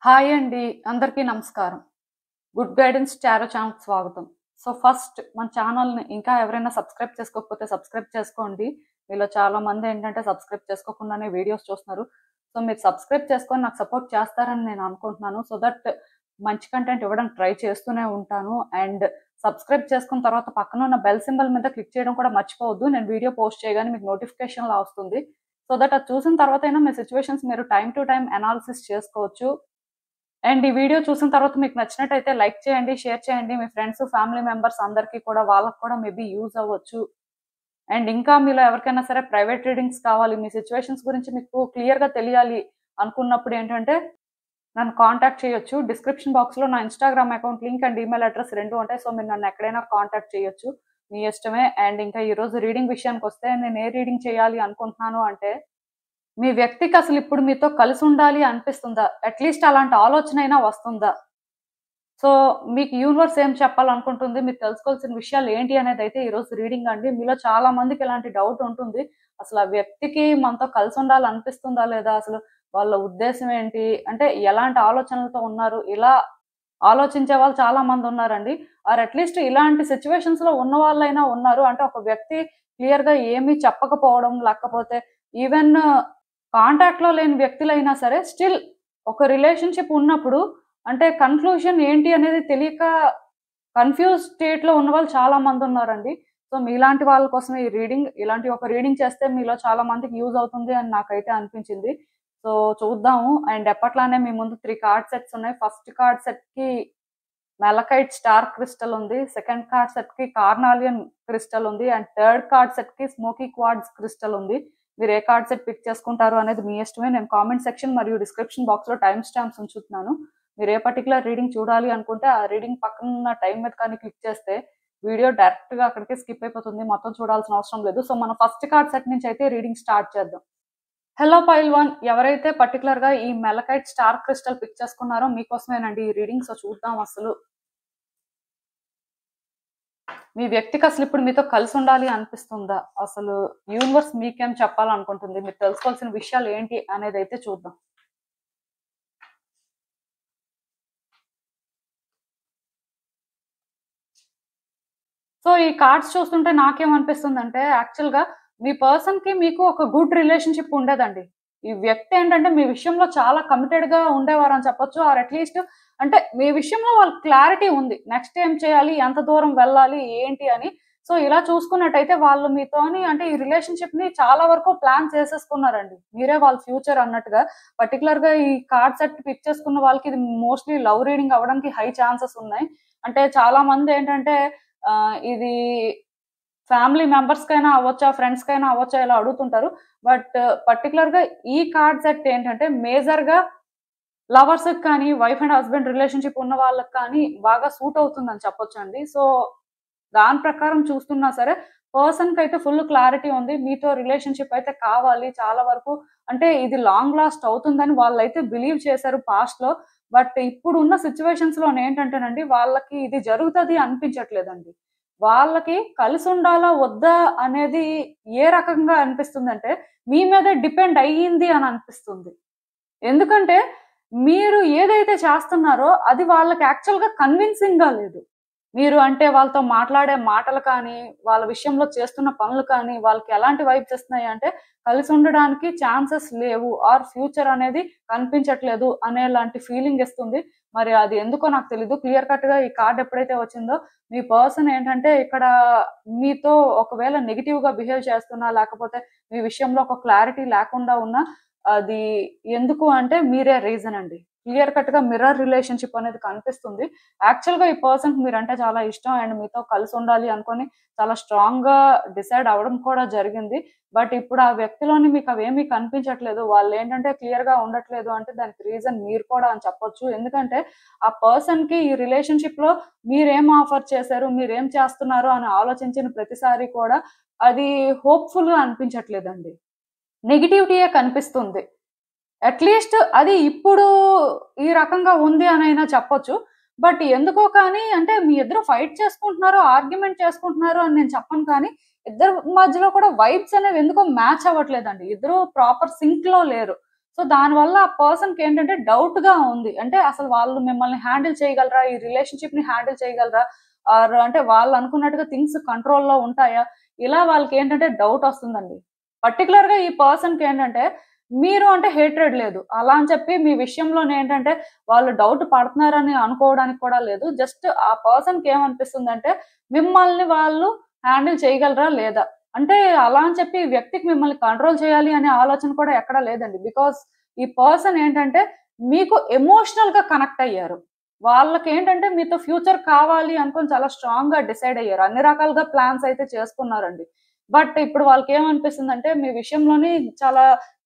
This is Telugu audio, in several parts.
హాయ్ అండి. అందరికీ నమస్కారం. గుడ్ గైడెన్స్ టారో ఛానల్‌కి స్వాగతం. సో, ఫస్ట్ మన ఛానల్‌ని ఇంకా ఎవరైనా సబ్స్క్రైబ్ చేసుకోకపోతే సబ్స్క్రైబ్ చేసుకోండి. మీలో చాలా మంది ఏంటంటే సబ్స్క్రైబ్ చేసుకోకుండానే వీడియోస్ చూస్తున్నారు. సో, మీరు సబ్స్క్రైబ్ చేసుకొని నాకు సపోర్ట్ చేస్తారని నేను అనుకుంటున్నాను. సో దట్ మంచి కంటెంట్ ఇవ్వడానికి ట్రై చేస్తూనే ఉంటాను. అండ్ సబ్స్క్రైబ్ చేసుకున్న తర్వాత పక్కన ఉన్న బెల్ సింబల్ మీద క్లిక్ చేయడం కూడా మర్చిపోవద్దు. నేను వీడియో పోస్ట్ చేయగానే మీకు నోటిఫికేషన్‌లా వస్తుంది. సో దట్ అది చూసిన తర్వాతైనా మీ సిట్యుయేషన్స్ మీరు టైమ్ టు టైమ్ అనాలిసిస్ చేసుకోవచ్చు. అండ్ ఈ వీడియో చూసిన తర్వాత మీకు నచ్చినట్టయితే లైక్ చేయండి, షేర్ చేయండి. మీ ఫ్రెండ్స్, ఫ్యామిలీ మెంబర్స్ అందరికీ కూడా వాళ్ళకి కూడా మేబీ యూజ్ అవ్వచ్చు. అండ్ ఇంకా మీలో ఎవరికైనా సరే ప్రైవేట్ రీడింగ్స్ కావాలి, మీ సిచ్యువేషన్స్ గురించి మీకు క్లియర్‌గా తెలియాలి అనుకున్నప్పుడు ఏంటంటే నన్ను కాంటాక్ట్ చేయొచ్చు. డిస్క్రిప్షన్ బాక్స్‌లో నా Instagram account link and email address 2 ఉంటాయి. సో, మీరు నన్ను ఎక్కడైనా కాంటాక్ట్ చేయొచ్చు. మీ ఇష్టమే. అండ్ ఇంకా ఈరోజు రీడింగ్ విషయానికొస్తే నేను ఏ రీడింగ్ చేయాలి అనుకుంటున్నాను అంటే మీ వ్యక్తికి అసలు ఇప్పుడు మీతో కలిసి ఉండాలి అనిపిస్తుందా? అట్‌లీస్ట్ అలాంటి ఆలోచనైనా వస్తుందా? సో, మీకు యూనివర్స్ ఏం చెప్పాలనుకుంటుంది? మీరు తెలుసుకోవాల్సిన విషయాలు ఏంటి అనేదైతే ఈరోజు రీడింగ్ అండి. మీలో చాలా మందికి ఇలాంటి డౌట్ ఉంటుంది. అసలు ఆ వ్యక్తికి మనతో కలిసి ఉండాలనిపిస్తుందా లేదా? అసలు వాళ్ళ ఉద్దేశ్యం ఏంటి? అంటే ఎలాంటి ఆలోచనలతో ఉన్నారు? ఇలా ఆలోచించే వాళ్ళు చాలా మంది ఉన్నారండి. ఆర్ అట్‌లీస్ట్ ఇలాంటి సిట్యుయేషన్స్‌లో ఉన్నవాళ్ళైనా ఉన్నారు. అంటే ఒక వ్యక్తి క్లియర్‌గా ఏమీ చెప్పకపోవడం, లేకపోతే ఈవెన్ కాంటాక్ట్‌లో లేని వ్యక్తులైనా సరే స్టిల్ ఒక రిలేషన్‌షిప్ ఉన్నప్పుడు అంటే కన్‌క్లూజన్ ఏంటి అనేది తెలియక కన్‌ఫ్యూజ్ స్టేట్‌లో ఉన్నవాళ్ళు చాలా మందున్నారండి. సో, మీలాంటి వాళ్ళ కోసమే ఈ రీడింగ్. ఇలాంటి ఒక రీడింగ్ చేస్తే మీలో చాలా మందికి యూజ్ అవుతుంది అని నాకైతే అనిపించింది. సో, చూద్దాము. అండ్ ఎప్పట్లానే మీ ముందు 3 కార్డ్ సెట్స్ ఉన్నాయి. ఫస్ట్ కార్డ్ సెట్‌కి మెలకైట్ స్టార్ క్రిస్టల్ ఉంది. సెకండ్ కార్డ్ సెట్‌కి కార్నాలియన్ క్రిస్టల్ ఉంది. అండ్ థర్డ్ కార్డ్ సెట్‌కి స్మోకీ క్వార్ట్జ్ క్రిస్టల్ ఉంది. మీరు ఏ కార్డ్ సెట్ పిక్ చేసుకుంటారు అనేది మీ ఇష్టమే. నేను కామెంట్ సెక్షన్ మరియు డిస్క్రిప్షన్ బాక్స్‌లో టైమ్ స్టాంప్స్ ఉంచుతున్నాను. మీరు ఏ పర్టిక్యులర్ రీడింగ్ చూడాలి అనుకుంటే ఆ రీడింగ్ పక్కన ఉన్న టైమ్ మీద కానీ క్లిక్ చేస్తే వీడియో డైరెక్ట్‌గా అక్కడికే స్కిప్ అయిపోతుంది. మొత్తం చూడాల్సిన అవసరం లేదు. సో, మనం ఫస్ట్ కార్డ్ సెట్ నుంచి అయితే రీడింగ్ స్టార్ట్ చేద్దాం. హలో పైల్ 1 ఎవరైతే పర్టిక్యులర్‌గా ఈ మెలకైట్ స్టార్ క్రిస్టల్ పిక్ చేసుకున్నారో మీకోసమేనండి ఈ రీడింగ్. సో, చూద్దాం అసలు మీ వ్యక్తికి అసలు ఇప్పుడు మీతో కలిసి ఉండాలి అనిపిస్తుందా? అసలు యూనివర్స్ మీకేం చెప్పాలనుకుంటుంది? మీరు తెలుసుకోవాల్సిన విషయాలు ఏంటి అనేదైతే చూద్దాం. సో, ఈ కార్డ్స్ చూస్తుంటే నాకేమనిపిస్తుందంటే యాక్చువల్‌గా మీ పర్సన్‌కి మీకు ఒక గుడ్ రిలేషన్‌షిప్ ఉండేదండి. ఈ వ్యక్తి ఏంటంటే మీ విషయంలో చాలా కమిటెడ్‌గా ఉండేవారని చెప్పొచ్చు. ఆర్ అట్‌లీస్ట్ అంటే మీ విషయంలో వాళ్ళకి క్లారిటీ ఉంది. నెక్స్ట్ ఏం చేయాలి? ఎంత దూరం వెళ్ళాలి? ఏంటి అని. సో, ఇలా చూసుకున్నట్టయితే వాళ్ళు మీతోని అంటే ఈ రిలేషన్‌షిప్‌ని చాలా వరకు ప్లాన్ చేసేసుకున్నారండి. మీరే వాళ్ళ ఫ్యూచర్ అన్నట్టుగా. పర్టిక్యులర్‌గా ఈ కార్డ్ సెట్ పిక్ చేసుకున్న వాళ్ళకి ఇది మోస్ట్‌లీ లవ్ రీడింగ్ అవ్వడానికి హై ఛాన్సెస్ ఉన్నాయి. అంటే చాలా మందేంటంటే ఇది ఫ్యామిలీ మెంబర్స్‌కైనా అవ్వచ్చా? ఫ్రెండ్స్‌కైనా అవ్వచ్చా? ఇలా అడుగుతుంటారు. బట్ పర్టిక్యులర్‌గా ఈ కార్డ్ సెట్ ఏంటంటే మేజర్‌గా లవర్స్‌కి కానీ, వైఫ్ అండ్ హస్బాండ్ రిలేషన్‌షిప్ ఉన్న వాళ్ళకి కానీ బాగా సూట్ అవుతుందని చెప్పొచ్చండి. సో, దాని ప్రకారం చూస్తున్నా సరే పర్సన్‌కైతే ఫుల్ క్లారిటీ ఉంది. మీతో రిలేషన్‌షిప్ అయితే కావాలి చాలా వరకు. అంటే ఇది లాంగ్ లాస్ట్ అవుతుందని వాళ్ళైతే బిలీవ్ చేశారు పాస్ట్‌లో. బట్ ఇప్పుడున్న సిట్యుయేషన్స్‌లోనేంటంటేనండి వాళ్ళకి ఇది జరుగుతది అనిపించట్లేదండి. వాళ్ళకి కలిసుండాలా? వద్దా? అనేది ఏ రకంగా అనిపిస్తుందంటే మీ మీదే డిపెండ్ అయ్యింది అని అనిపిస్తుంది. ఎందుకంటే మీరు ఏదైతే చేస్తున్నారో అది వాళ్ళకి యాక్చువల్‌గా కన్విన్సింగ్‌గా లేదు. మీరు అంటే వాళ్ళతో మాట్లాడే మాటలు కానీ, వాళ్ళ విషయంలో చేస్తున్న పనులు కానీ, వాళ్ళకి ఎలాంటి వైబ్స్ ఇస్తున్నాయంటే కలిసి ఉండడానికి ఛాన్సెస్ లేవు. ఆర్ ఫ్యూచర్ అనేది కనిపించట్లేదు అనేలాంటి ఫీలింగ్ ఇస్తుంది. మరి అది ఎందుకో నాకు తెలీదు. క్లియర్ కట్‌గా ఈ కార్డ్ ఎప్పుడైతే వచ్చిందో మీ పర్సన్ ఏంటంటే ఇక్కడ మీతో ఒకవేళ నెగెటివ్‌గా బిహేవ్ చేస్తున్నా, లేకపోతే మీ విషయంలో ఒక క్లారిటీ లేకుండా ఉన్నా అది ఎందుకు అంటే మీరే రీజన్ అండి. క్లియర్ కట్‌గా మిర్రర్ రిలేషన్‌షిప్ అనేది కనిపిస్తుంది. యాక్చువల్‌గా ఈ పర్సన్‌కి మీరంటే చాలా ఇష్టం అండ్ మీతో కలిసి ఉండాలి అనుకోని చాలా స్ట్రాంగ్‌గా డిసైడ్ అవ్వడం కూడా జరిగింది. బట్ ఇప్పుడు ఆ వ్యక్తిలోని మీకు అవేమీ కనిపించట్లేదు. వాళ్ళేంటంటే క్లియర్‌గా ఉండట్లేదు అంటే దానికి రీజన్ మీరు కూడా అని చెప్పొచ్చు. ఎందుకంటే ఆ పర్సన్‌కి ఈ రిలేషన్‌షిప్‌లో మీరేం ఆఫర్ చేశారు? మీరేం చేస్తున్నారు? అని ఆలోచించిన ప్రతిసారి కూడా అది హోప్‌ఫుల్‌గా అనిపించట్లేదండి. నెగటివిటీయే కనిపిస్తుంది. అట్‌లీస్ట్ అది ఇప్పుడు ఈ రకంగా ఉంది అనైనా చెప్పొచ్చు. బట్ ఎందుకో కానీ అంటే మీ ఇద్దరు ఫైట్ చేసుకుంటున్నారు, ఆర్గ్యుమెంట్ చేసుకుంటున్నారు అని నేను చెప్పను కానీ, ఇద్దరి మధ్యలో కూడా వైబ్స్ అనేవి ఎందుకో మ్యాచ్ అవ్వట్లేదండి. ఇద్దరు ప్రాపర్ సింక్‌లో లేరు. సో దానివల్ల ఆ పర్సన్‌కి ఏంటంటే డౌట్‌గా ఉంది. అంటే అసలు వాళ్ళు మిమ్మల్ని హ్యాండిల్ చేయగలరా? ఈ రిలేషన్‌షిప్‌ని హ్యాండిల్ చేయగలరా? ఆర్ అంటే వాళ్ళు అనుకున్నట్టుగా థింగ్స్ కంట్రోల్‌లో ఉంటాయా? ఇలా వాళ్ళకేంటంటే డౌట్ వస్తుందండి. పర్టిక్యులర్‌గా ఈ పర్సన్‌కి ఏంటంటే మీరు అంటే హేట్రెడ్ లేదు. అలా అని చెప్పి మీ విషయంలోనేంటంటే వాళ్ళు డౌట్ పడుతున్నారని అనుకోవడానికి కూడా లేదు. జస్ట్ ఆ పర్సన్‌కి ఏమనిపిస్తుందంటే మిమ్మల్ని వాళ్ళు హ్యాండిల్ చేయగలరా? లేదా? అంటే అలా అని చెప్పి ఈ వ్యక్తికి మిమ్మల్ని కంట్రోల్ చేయాలి అనే ఆలోచన కూడా ఎక్కడా లేదండి. బికాజ్ ఈ పర్సన్ ఏంటంటే మీకు ఎమోషనల్‌గా కనెక్ట్ అయ్యారు. వాళ్ళకేంటంటే మీతో ఫ్యూచర్ కావాలి అనుకోని చాలా స్ట్రాంగ్‌గా డిసైడ్ అయ్యారు. అన్ని రకాలుగా ప్లాన్స్ అయితే చేసుకున్నారండి. బట్ ఇప్పుడు వాళ్ళకేమనిపిస్తుందంటే మీ విషయంలోని చాలా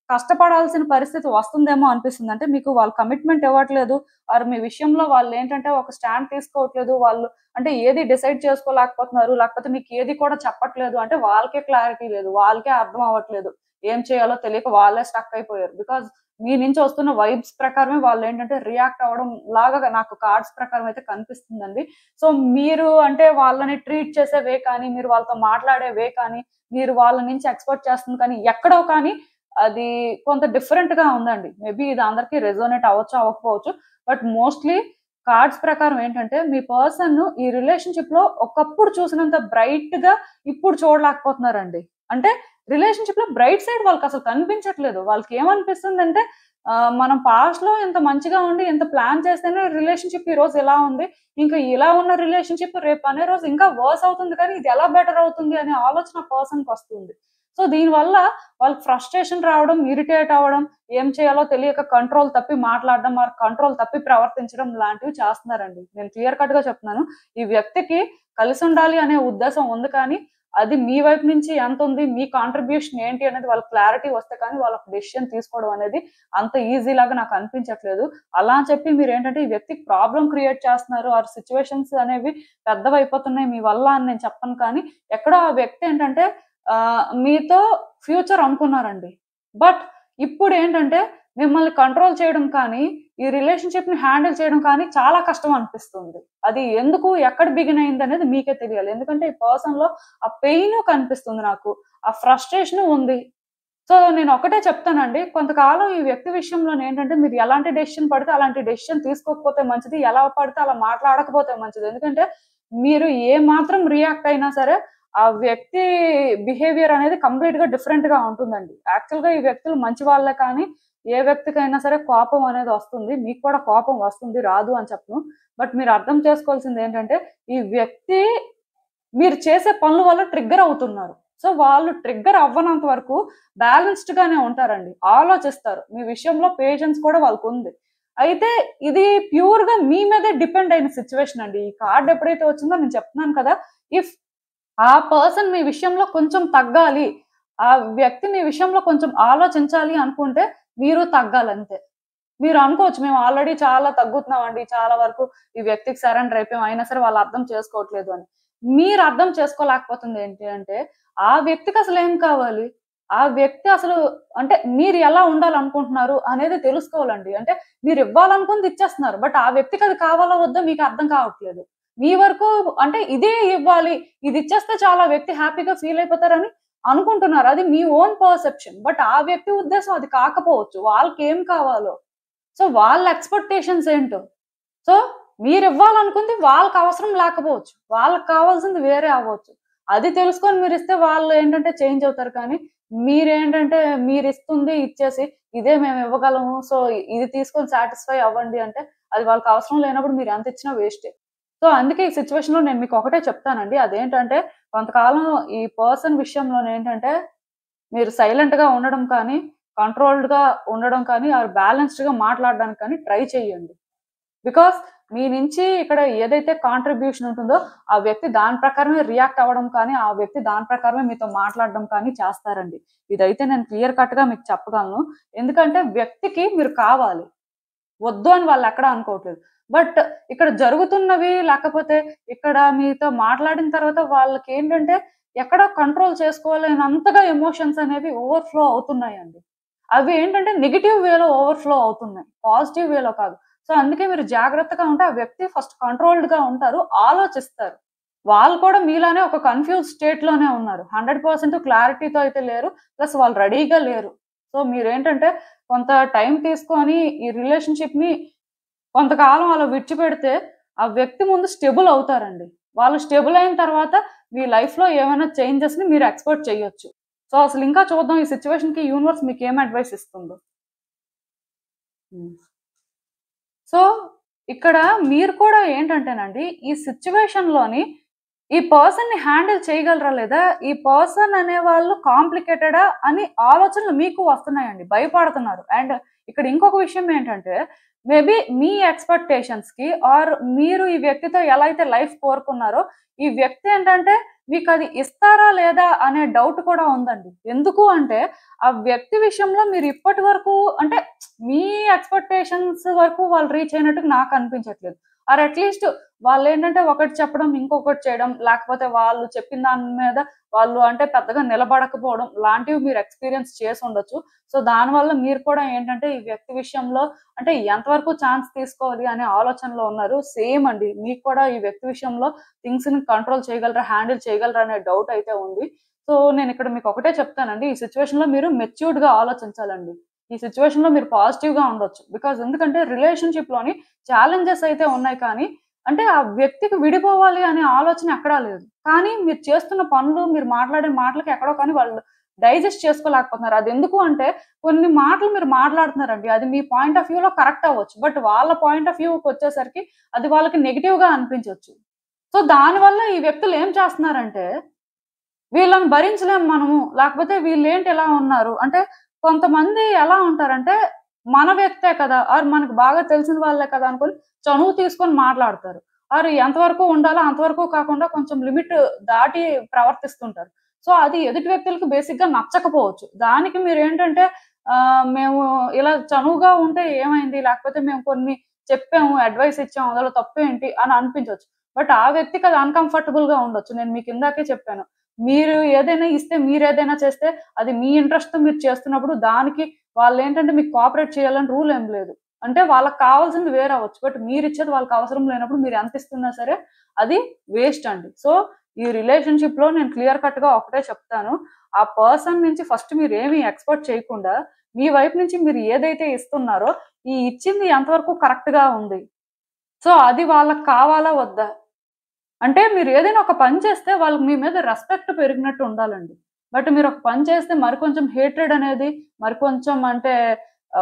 కష్టపడాల్సిన పరిస్థితి వస్తుందేమో అనిపిస్తుంది. అంటే మీకు వాళ్ళు కమిట్మెంట్ ఇవ్వట్లేదు. ఆర్ మీ విషయంలో వాళ్ళేంటంటే ఒక స్టాండ్ తీసుకోవట్లేదు. వాళ్ళు అంటే ఏది డిసైడ్ చేసుకోలేకపోతున్నారు. లేకపోతే మీకు ఏది కూడా చెప్పట్లేదు. అంటే వాళ్ళకే క్లారిటీ లేదు. వాళ్ళకే అర్థం అవ్వట్లేదు. ఏం చేయాలో తెలియక వాళ్ళే స్టక్ అయిపోయారు. బికాజ్ మీ నుంచి వస్తున్న వైబ్స్ ప్రకారమే వాళ్ళేంటంటే రియాక్ట్ అవ్వడం లాగా నాకు కార్డ్స్ ప్రకారం అయితే కనిపిస్తుందండి. సో మీరు అంటే వాళ్ళని ట్రీట్ చేసే వే కానీ, మీరు వాళ్ళతో మాట్లాడే వే కానీ, మీరు వాళ్ళ నుంచి ఎక్స్‌పెక్ట్ చేస్తుంది కానీ, ఎక్కడో కానీ అది కొంత డిఫరెంట్‌గా ఉందండి. మేబీ ఇది అందరికి రెసొనేట్ అవ్వచ్చు, అవ్వకపోవచ్చు. బట్ మోస్ట్‌లీ కార్డ్స్ ప్రకారం ఏంటంటే, మీ పర్సన్ ఈ రిలేషన్‌షిప్‌లో ఒకప్పుడు చూసినంత బ్రైట్‌గా ఇప్పుడు చూడలేకపోతున్నారండి. అంటే రిలేషన్‌షిప్‌లో బ్రైట్ సైడ్ వాళ్ళకసలు కనిపించట్లేదు. వాళ్ళకేమనిపిస్తుందంటే మనం పాస్ట్‌లో ఇంత మంచిగా ఉండి, ఇంత ప్లాన్ చేస్తేనే రిలేషన్‌షిప్ ఈరోజు ఇలా ఉంది. ఇంకా ఇలా ఉన్న రిలేషన్‌షిప్ రేపు అనే రోజు ఇంకా వర్స్ అవుతుంది కానీ, ఇది ఎలా బెటర్ అవుతుంది అనే ఆలోచన పర్సన్‌కొస్తుంది. సో దీనివల్ల వాళ్ళకి ఫ్రస్ట్రేషన్ రావడం, ఇరిటేట్ అవ్వడం, ఏం చేయాలో తెలియక కంట్రోల్ తప్పి మాట్లాడడం, ఆర్ కంట్రోల్ తప్పి ప్రవర్తించడం లాంటివి చేస్తున్నారండి. నేను క్లియర్ కట్‌గా చెప్తున్నాను. ఈ వ్యక్తికి కలిసుండాలి అనే ఉద్దేశం ఉంది కానీ, అది మీ వైపు నుంచి ఎంతుంది, మీ కాంట్రిబ్యూషన్ ఏంటి అనేది వాళ్ళకి క్లారిటీ వస్తే కానీ వాళ్ళకి డెసిషన్ తీసుకోవడం అనేది అంత ఈజీ లాగా నాకు అనిపించట్లేదు. అలా అని చెప్పి మీరేంటంటే ఈ వ్యక్తికి ప్రాబ్లమ్ క్రియేట్ చేస్తున్నారు, ఆర్ సిట్యుయేషన్స్ అనేవి పెద్దవైపోతున్నాయి మీ వల్ల అని నేను చెప్పను కానీ, ఎక్కడో ఆ వ్యక్తి ఏంటంటే మీతో ఫ్యూచర్ అనుకున్నారండి. బట్ ఇప్పుడేంటంటే మిమ్మల్ని కంట్రోల్ చేయడం కానీ, ఈ రిలేషన్‌షిప్‌ని హ్యాండిల్ చేయడం కానీ చాలా కష్టం అనిపిస్తుంది. అది ఎందుకు, ఎక్కడ బిగిన్ అయిందనేది మీకే తెలియాలి. ఎందుకంటే ఈ పర్సన్‌లో ఆ పెయిను కనిపిస్తుంది నాకు. ఆ ఫ్రస్ట్రేషను ఉంది. సో, నేనొక్కటే చెప్తానండి. కొంతకాలం ఈ వ్యక్తి విషయంలోనేంటంటే మీరు ఎలాంటి డెసిషన్ పడితే అలాంటి డెసిషన్ తీసుకోకపోతే మంచిది. ఎలా పడితే అలా మాట్లాడకపోతే మంచిది. ఎందుకంటే మీరు ఏ మాత్రం రియాక్ట్ అయినా సరే ఆ వ్యక్తి బిహేవియర్ అనేది కంప్లీట్‌గా డిఫరెంట్‌గా ఉంటుందండి. యాక్చువల్‌గా ఈ వ్యక్తులు మంచి వాళ్ళే కానీ ఏ వ్యక్తికైనా సరే కోపం అనేది వస్తుంది. మీకు కూడా కోపం వస్తుంది, రాదు అని చెప్పను. బట్ మీరు అర్థం చేసుకోవాల్సిందేంటంటే ఈ వ్యక్తి మీరు చేసే పనుల వల్ల ట్రిగ్గర్ అవుతున్నారు. సో, వాళ్ళు ట్రిగ్గర్ అవ్వనంత వరకు బ్యాలెన్స్‌డ్‌గానే ఉంటారండి. ఆలోచిస్తారు. మీ విషయంలో పేషెన్స్ కూడా వాళ్ళకుంది. అయితే ఇది ప్యూర్‌గా మీ మీదే డిపెండ్ అయిన సిట్యుయేషన్ అండి. ఈ కార్డ్ ఎప్పుడైతే వచ్చిందో నేను చెప్తున్నాను కదా! ఇఫ్ ఆ పర్సన్ మీ విషయంలో కొంచెం తగ్గాలి, ఆ వ్యక్తి మీ విషయంలో కొంచెం ఆలోచించాలి అనుకుంటే మీరు తగ్గాలంతే. మీరు అనుకోవచ్చు మేము ఆల్రెడీ చాలా తగ్గుతున్నామండి. చాలా వరకు ఈ వ్యక్తికి సరెండర్ అయిపోయాం. అయినా సరే వాళ్ళు అర్థం చేసుకోవట్లేదు అని. మీరు అర్థం చేసుకోలేకపోతుంది ఏంటి అంటే, ఆ వ్యక్తికి అసలేం కావాలి? ఆ వ్యక్తి అసలు అంటే మీరు ఎలా ఉండాలనుకుంటున్నారు అనేది తెలుసుకోవాలండి. అంటే మీరు ఇవ్వాలనుకుంది ఇచ్చేస్తున్నారు. బట్ ఆ వ్యక్తికి అది కావాలో వద్దో మీకు అర్థం కావట్లేదు. మీ వరకు అంటే ఇదే ఇవ్వాలి. ఇది ఇచ్చేస్తే చాలు ఆ వ్యక్తి హ్యాపీగా ఫీల్ అయిపోతారని అనుకుంటున్నారు. అది మీ ఓన్ పర్సెప్షన్. బట్ ఆ వ్యక్తి ఉద్దేశం అది కాకపోవచ్చు. వాళ్ళకేం కావాలో సో, వాళ్ళ ఎక్స్‌పెక్టేషన్స్ ఏంటో. సో, మీరివ్వాలనుకుంది వాళ్ళకవసరం లేకపోవచ్చు. వాళ్ళకి కావాల్సింది వేరే అవ్వచ్చు. అది తెలుసుకొని మీరిస్తే వాళ్ళేంటంటే చేంజ్ అవుతారు కానీ, మీరేంటంటే మీరిస్తుంది ఇచ్చేసి, ఇదే మేమివ్వగలము. సో, ఇది తీసుకొని సాటిస్ఫై అవ్వండి అంటే, అది వాళ్ళకవసరం లేనప్పుడు మీరెంత ఇచ్చినా వేస్టే. సో, అందుకే ఈ సిట్యుయేషన్‌లో నేను మీకొకటే చెప్తానండి. అదేంటంటే, కొంతకాలం ఈ పర్సన్ విషయంలోనేంటంటే మీరు సైలెంట్‌గా ఉండడం కానీ, కంట్రోల్డ్‌గా ఉండడం కానీ, ఆర్ బ్యాలెన్స్డ్‌గా మాట్లాడడానికి కానీ ట్రై చేయండి. బికాజ్ మీ నుంచి ఇక్కడ ఏదైతే కాంట్రిబ్యూషన్ ఉంటుందో, ఆ వ్యక్తి దాని ప్రకారమే రియాక్ట్ అవ్వడం కానీ, ఆ వ్యక్తి దాని ప్రకారమే మీతో మాట్లాడడం కానీ చేస్తారండి. ఇదైతే నేను క్లియర్ కట్‌గా మీకు చెప్పగలను. ఎందుకంటే వ్యక్తికి మీరు కావాలి. వద్దు అని వాళ్ళెక్కడా అనుకోవట్లేదు. బట్ ఇక్కడ జరుగుతున్నవి లేకపోతే ఇక్కడ మీతో మాట్లాడిన తర్వాత వాళ్ళకేంటంటే ఎక్కడో కంట్రోల్ చేసుకోలేనంతగా ఎమోషన్స్ అనేవి ఓవర్‌ఫ్లో అవుతున్నాయండి. అవి ఏంటంటే నెగెటివ్ వేలో ఓవర్‌ఫ్లో అవుతున్నాయి. పాజిటివ్ వేలో కాదు. సో, అందుకే మీరు జాగ్రత్తగా ఉంటే ఆ వ్యక్తి ఫస్ట్ కంట్రోల్డ్‌గా ఉంటారు. ఆలోచిస్తారు. వాళ్ళు కూడా మీలానే ఒక కన్‌ఫ్యూజ్ స్టేట్‌లోనే ఉన్నారు. 100% క్లారిటీతో అయితే లేరు. ప్లస్ వాళ్ళు రెడీగా లేరు. సో, మీరేంటంటే కొంత టైం తీసుకొని ఈ రిలేషన్‌షిప్‌ని కొంతకాలం అలా విడిచిపెడితే ఆ వ్యక్తి ముందు స్టేబుల్ అవుతారండి. వాళ్ళు స్టేబుల్ అయిన తర్వాత మీ లైఫ్‌లో ఏమైనా చేంజెస్‌ని మీరు ఎక్స్‌పెక్ట్ చేయొచ్చు. సో, అసలు ఇంకా చూద్దాం ఈ సిట్యుయేషన్‌కి యూనివర్స్ మీకేం అడ్వైస్ ఇస్తుందో. హ్మ్. సో, ఇక్కడ మీరు కూడా ఏంటంటేనండి, ఈ సిట్యుయేషన్‌లోని ఈ పర్సన్‌ని హ్యాండిల్ చేయగలరా లేదా? ఈ పర్సన్ అనేవాళ్ళు కాంప్లికేటెడా అని ఆలోచనలు మీకు వస్తున్నాయండి. భయపడుతున్నారు. అండ్ ఇక్కడ ఇంకొక విషయం ఏంటంటే, మేబీ మీ ఎక్స్‌పెక్టేషన్స్‌కి ఆర్ మీరు ఈ వ్యక్తితో ఎలా అయితే లైఫ్ కోరుకున్నారో, ఈ వ్యక్తి ఏంటంటే మీకది ఇస్తారా లేదా అనే డౌట్ కూడా ఉందండి. ఎందుకు అంటే, ఆ వ్యక్తి విషయంలో మీరు ఇప్పటి వరకు అంటే మీ ఎక్స్‌పెక్టేషన్స్ వరకు వాళ్ళు రీచ్ అయినట్టు నాకు అనిపించట్లేదు. ఆర్ అట్‌లీస్ట్ వాళ్ళేంటంటే ఒకటి చెప్పడం, ఇంకొకటి చేయడం, లేకపోతే వాళ్ళు చెప్పిన దాని మీద వాళ్ళు అంటే పెద్దగా నిలబడకపోవడం లాంటివి మీరు ఎక్స్‌పీరియన్స్ చేసుండొచ్చు. సో, దానివల్ల మీరు కూడా ఏంటంటే ఈ వ్యక్తి విషయంలో అంటే ఎంతవరకు ఛాన్స్ తీసుకోవాలి అనే ఆలోచనలో ఉన్నారు. సేమ్ అండి. మీకు కూడా ఈ వ్యక్తి విషయంలో థింగ్స్‌ని కంట్రోల్ చేయగలరా, హ్యాండిల్ చేయగలరా అనే డౌట్ అయితే ఉంది. సో, నేనిక్కడ మీకు ఒకటే చెప్తానండి. ఈ సిట్యుయేషన్‌లో మీరు మెచ్యూర్డ్‌గా ఆలోచించాలండి. ఈ సిట్యుయేషన్‌లో మీరు పాజిటివ్‌గా ఉండొచ్చు. బికాజ్ ఎందుకంటే రిలేషన్‌షిప్‌లోని ఛాలెంజెస్ అయితే ఉన్నాయి కానీ అంటే ఆ వ్యక్తికి విడిపోవాలి అనే ఆలోచన ఎక్కడా లేదు. కానీ మీరు చేస్తున్న పనులు, మీరు మాట్లాడే మాటలకి ఎక్కడో కానీ వాళ్ళు డైజెస్ట్ చేసుకోలేకపోతున్నారు. అదెందుకు అంటే కొన్ని మాటలు మీరు మాట్లాడుతున్నారండి. అది మీ పాయింట్ ఆఫ్ వ్యూలో కరెక్ట్ అవ్వచ్చు. బట్ వాళ్ళ పాయింట్ ఆఫ్ వ్యూకొచ్చేసరికి అది వాళ్ళకి నెగెటివ్‌గా అనిపించొచ్చు. సో, దానివల్ల ఈ వ్యక్తులు ఏం చేస్తున్నారంటే వీళ్ళని భరించలేం మనము. లేకపోతే వీళ్ళేంటి ఇలా ఉన్నారు. అంటే కొంతమంది ఎలా ఉంటారంటే, మన వ్యక్తే కదా! ఆర్ మనకు బాగా తెలిసిన వాళ్ళే కదా! అనుకోని చనువు తీసుకొని మాట్లాడతారు. ఆర్ ఎంతవరకు ఉండాలో అంతవరకు కాకుండా కొంచెం లిమిట్ దాటి ప్రవర్తిస్తుంటారు. సో, అది ఎదుటి వ్యక్తులకి బేసిక్‌గా నచ్చకపోవచ్చు. దానికి మీరేంటంటే మేము ఇలా చనువుగా ఉంటే ఏమైంది? లేకపోతే మేము కొన్ని చెప్పాము, అడ్వైస్ ఇచ్చాము. అందులో తప్పేంటి? అని అనిపించొచ్చు. బట్ ఆ వ్యక్తికి అది అన్‌కంఫర్టబుల్‌గా ఉండొచ్చు. నేను మీకు ఇందాకే చెప్పాను. మీరు ఏదైనా ఇస్తే, మీరేదైనా చేస్తే, అది మీ ఇంట్రెస్ట్‌తో మీరు చేస్తున్నప్పుడు దానికి వాళ్ళేంటంటే మీకు కోఆపరేట్ చేయాలని రూల్ ఏం లేదు. అంటే వాళ్ళకి కావాల్సింది వేరే అవ్వచ్చు. బట్ మీరిచ్చేది వాళ్ళకి అవసరం లేనప్పుడు మీరు ఎంత ఇస్తున్నా సరే అది వేస్ట్ అండి. సో, ఈ రిలేషన్‌షిప్‌లో నేను క్లియర్ కట్‌గా ఒకటే చెప్తాను. ఆ పర్సన్ నుంచి ఫస్ట్ మీరేమి ఎక్స్‌పెక్ట్ చేయకుండా, మీ వైపు నుంచి మీరు ఏదైతే ఇస్తున్నారో, ఈ ఇచ్చింది ఎంతవరకు కరెక్ట్‌గా ఉంది. సో, అది వాళ్ళకి కావాలా? వద్దా? అంటే మీరేదైనా ఒక పని చేస్తే వాళ్ళకి మీ మీద రెస్పెక్ట్ పెరిగినట్టు ఉండాలండి. బట్ మీరొక పని చేస్తే మరి కొంచెం హేట్రెడ్ అనేది మరి కొంచెం అంటే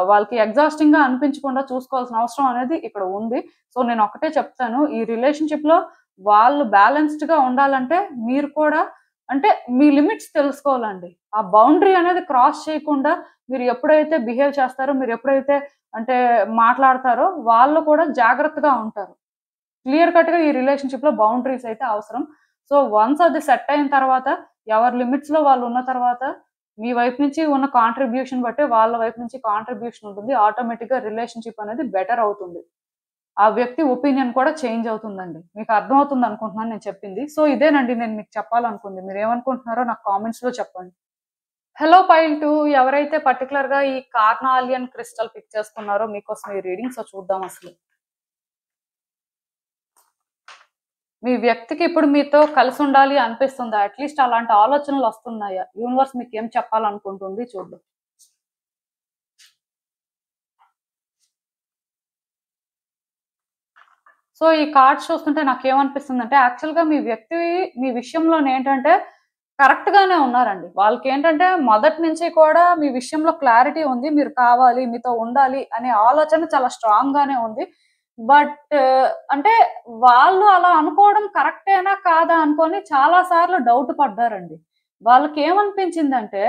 వాళ్ళకి ఎగ్జాస్టింగ్‌గా అనిపించకుండా చూసుకోవాల్సిన అవసరం అనేది ఇక్కడ ఉంది. సో, నేనొక్కటే చెప్తాను. ఈ రిలేషన్‌షిప్‌లో వాళ్ళు బ్యాలెన్స్‌డ్‌గా ఉండాలంటే మీరు కూడా అంటే మీ లిమిట్స్ తెలుసుకోవాలండి. ఆ బౌండరీ అనేది క్రాస్ చేయకుండా మీరు ఎప్పుడైతే బిహేవ్ చేస్తారో, మీరెప్పుడైతే అంటే మాట్లాడతారో వాళ్ళు కూడా జాగ్రత్తగా ఉంటారు. క్లియర్ కట్‌గా ఈ రిలేషన్‌షిప్‌లో బౌండరీస్ అయితే అవసరం. సో, వన్స్ అది సెట్ అయిన తర్వాత, ఎవరి లిమిట్స్‌లో వాళ్ళు ఉన్న తర్వాత, మీ వైపు నుంచి ఉన్న కాంట్రిబ్యూషన్ బట్టే వాళ్ళ వైపు నుంచి కాంట్రిబ్యూషన్ ఉంటుంది. ఆటోమేటిక్‌గా రిలేషన్‌షిప్ అనేది బెటర్ అవుతుంది. ఆ వ్యక్తి ఒపీనియన్ కూడా చేంజ్ అవుతుందండి. మీకు అర్థమవుతుంది అనుకుంటున్నాను నేను చెప్పింది. సో, ఇదేనండి నేను మీకు చెప్పాలనుకుంది. మీరేమనుకుంటున్నారో నాకు కామెంట్స్‌లో చెప్పండి. హలో పైల్ 2 ఎవరైతే పర్టిక్యులర్‌గా ఈ కార్నాలియన్ క్రిస్టల్ పిక్ చేసుకున్నారో మీకోసం ఈ రీడింగ్. సో, చూద్దాం అసలు. మీ వ్యక్తికి ఇప్పుడు మీతో కలిసుండాలి అనిపిస్తుందా? అట్‌లీస్ట్ అలాంటి ఆలోచనలొస్తున్నాయా? యూనివర్స్ మీకేం చెప్పాలనుకుంటుంది చూద్దాం. సో, ఈ కార్డ్స్ చూస్తుంటే నాకేమనిపిస్తుందంటే, యాక్చువల్‌గా మీ వ్యక్తి మీ విషయంలోనేంటంటే కరెక్ట్‌గానే ఉన్నారండి. వాళ్ళకేంటంటే మొదటి నుంచి కూడా మీ విషయంలో క్లారిటీ ఉంది. మీరు కావాలి, మీతో ఉండాలి అనే ఆలోచన చాలా స్ట్రాంగ్‌గానే ఉంది. బట్ అంటే వాళ్ళు అలా అనుకోవడం కరెక్టేనా? కాదా? అనుకోని చాలా సార్లు డౌట్ పడ్డారండి. వాళ్ళకేమనిపించిందంటే,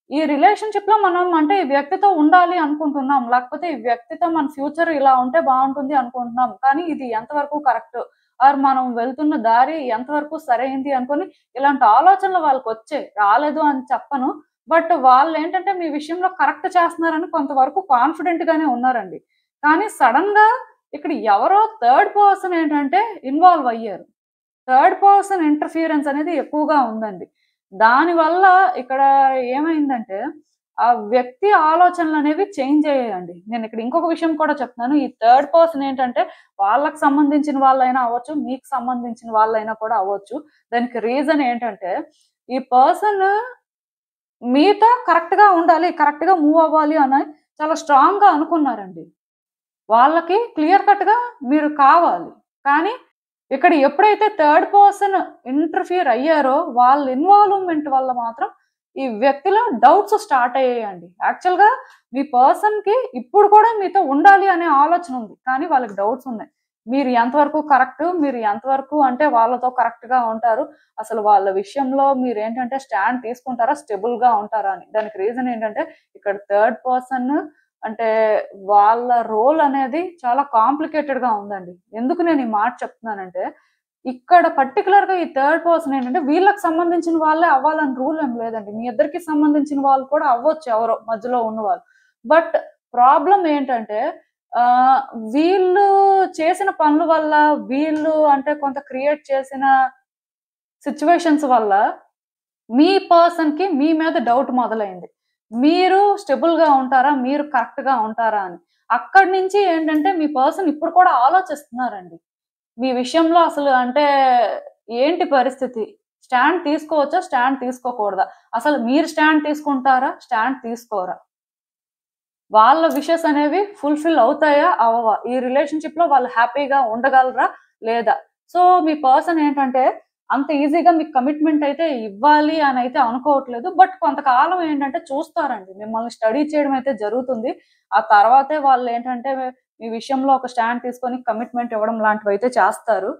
ఈ రిలేషన్‌షిప్‌లో మనం అంటే ఈ వ్యక్తితో ఉండాలి అనుకుంటున్నాం. లేకపోతే ఈ వ్యక్తితో మన ఫ్యూచర్ ఇలా ఉంటే బావుంటుంది అనుకుంటున్నాం. కానీ ఇది ఎంతవరకు కరెక్ట్? ఆర్ మనం వెళ్తున్న దారి ఎంతవరకు సరైంది అనుకోని ఇలాంటి ఆలోచనలు వాళ్ళకొచ్చాయి. రాలేదు అని చెప్పను. బట్ వాళ్ళేంటంటే మీ విషయంలో కరెక్ట్ చేస్తున్నారని కొంతవరకు కాన్ఫిడెంట్ గానే ఉన్నారండి. కానీ సడెన్‌గా ఇక్కడ ఎవరో థర్డ్ పర్సన్ ఏంటంటే ఇన్వాల్వ్ అయ్యారు. థర్డ్ పర్సన్ ఇంటర్ఫియరెన్స్ అనేది ఎక్కువగా ఉందండి. దానివల్ల ఇక్కడ ఏమైందంటే, ఆ వ్యక్తి ఆలోచనలనేవి చేంజ్ అయ్యాయండి. నేనిక్కడ ఇంకొక విషయం కూడా చెప్తున్నాను. ఈ థర్డ్ పర్సన్ ఏంటంటే, వాళ్ళకి సంబంధించిన వాళ్ళైనా అవ్వచ్చు, మీకు సంబంధించిన వాళ్ళైనా కూడా అవ్వచ్చు. దానికి రీజన్ ఏంటంటే, ఈ పర్సన్ మీతో కరెక్ట్‌గా ఉండాలి, కరెక్ట్‌గా మూవ్ అవ్వాలి అని చాలా స్ట్రాంగ్‌గా అనుకున్నారండి. వాళ్ళకి క్లియర్ కట్‌గా మీరు కావాలి. కానీ ఇక్కడ ఎప్పుడైతే థర్డ్ పర్సన్ ఇంటర్ఫియర్ అయ్యారో వాళ్ళ ఇన్వాల్వ్‌మెంట్ వల్ల మాత్రం ఈ వ్యక్తిలో డౌట్స్ స్టార్ట్ అయ్యాయండి. యాక్చువల్‌గా మీ పర్సన్‌కి ఇప్పుడు కూడా మీతో ఉండాలి అనే ఆలోచన ఉంది. కానీ వాళ్ళకి డౌట్స్ ఉన్నాయి. మీరు ఎంతవరకు కరెక్ట్, మీరు ఎంతవరకు అంటే వాళ్ళతో కరెక్ట్‌గా ఉంటారు. అసలు వాళ్ళ విషయంలో మీరేంటంటే స్టాండ్ తీసుకుంటారా? స్టెబుల్‌గా ఉంటారా అని. దానికి రీజన్ ఏంటంటే ఇక్కడ థర్డ్ పర్సన్ అంటే వాళ్ళ రోల్ అనేది చాలా కాంప్లికేటెడ్‌గా ఉందండి. ఎందుకు నేను ఈ మాట చెప్తున్నానంటే, ఇక్కడ పర్టిక్యులర్‌గా ఈ థర్డ్ పర్సన్ ఏంటంటే వీళ్ళకి సంబంధించిన వాళ్ళే అవ్వాలని రూల్ ఏం లేదండి. మీ ఇద్దరికి సంబంధించిన వాళ్ళు కూడా అవ్వచ్చు ఎవరో మధ్యలో ఉన్నవాళ్ళు. బట్ ప్రాబ్లమ్ ఏంటంటే ఆహ్, వీళ్ళు చేసిన పనుల వల్ల, వీళ్ళు అంటే కొంత క్రియేట్ చేసిన సిట్యుయేషన్స్ వల్ల మీ పర్సన్‌కి మీ మీద డౌట్ మొదలైంది. మీరు స్టెబుల్‌గా ఉంటారా? మీరు కరెక్ట్‌గా ఉంటారా అని. అక్కడి నుంచి ఏంటంటే మీ పర్సన్ ఇప్పుడు కూడా ఆలోచిస్తున్నారండి. మీ విషయంలో అసలు అంటే ఏంటి పరిస్థితి? స్టాండ్ తీసుకోవచ్చా? స్టాండ్ తీసుకోకూడదా? అసలు మీరు స్టాండ్ తీసుకుంటారా? స్టాండ్ తీసుకోరా? వాళ్ళ విషెస్ అనేవి ఫుల్‌ఫిల్ అవుతాయా? అవ్వవా? ఈ రిలేషన్‌షిప్‌లో వాళ్ళు హ్యాపీగా ఉండగలరా? లేదా? సో, మీ పర్సన్ ఏంటంటే అంత ఈజీగా మీకు కమిట్మెంట్ అయితే ఇవ్వాలి అనైతే అనుకోవట్లేదు. బట్ కొంతకాలం ఏంటంటే చూస్తారండి. మిమ్మల్ని స్టడీ చేయడం అయితే జరుగుతుంది. ఆ తర్వాతే వాళ్ళేంటంటే మీ విషయంలో ఒక స్టాండ్ తీసుకొని కమిట్మెంట్ ఇవ్వడం లాంటివైతే చేస్తారు.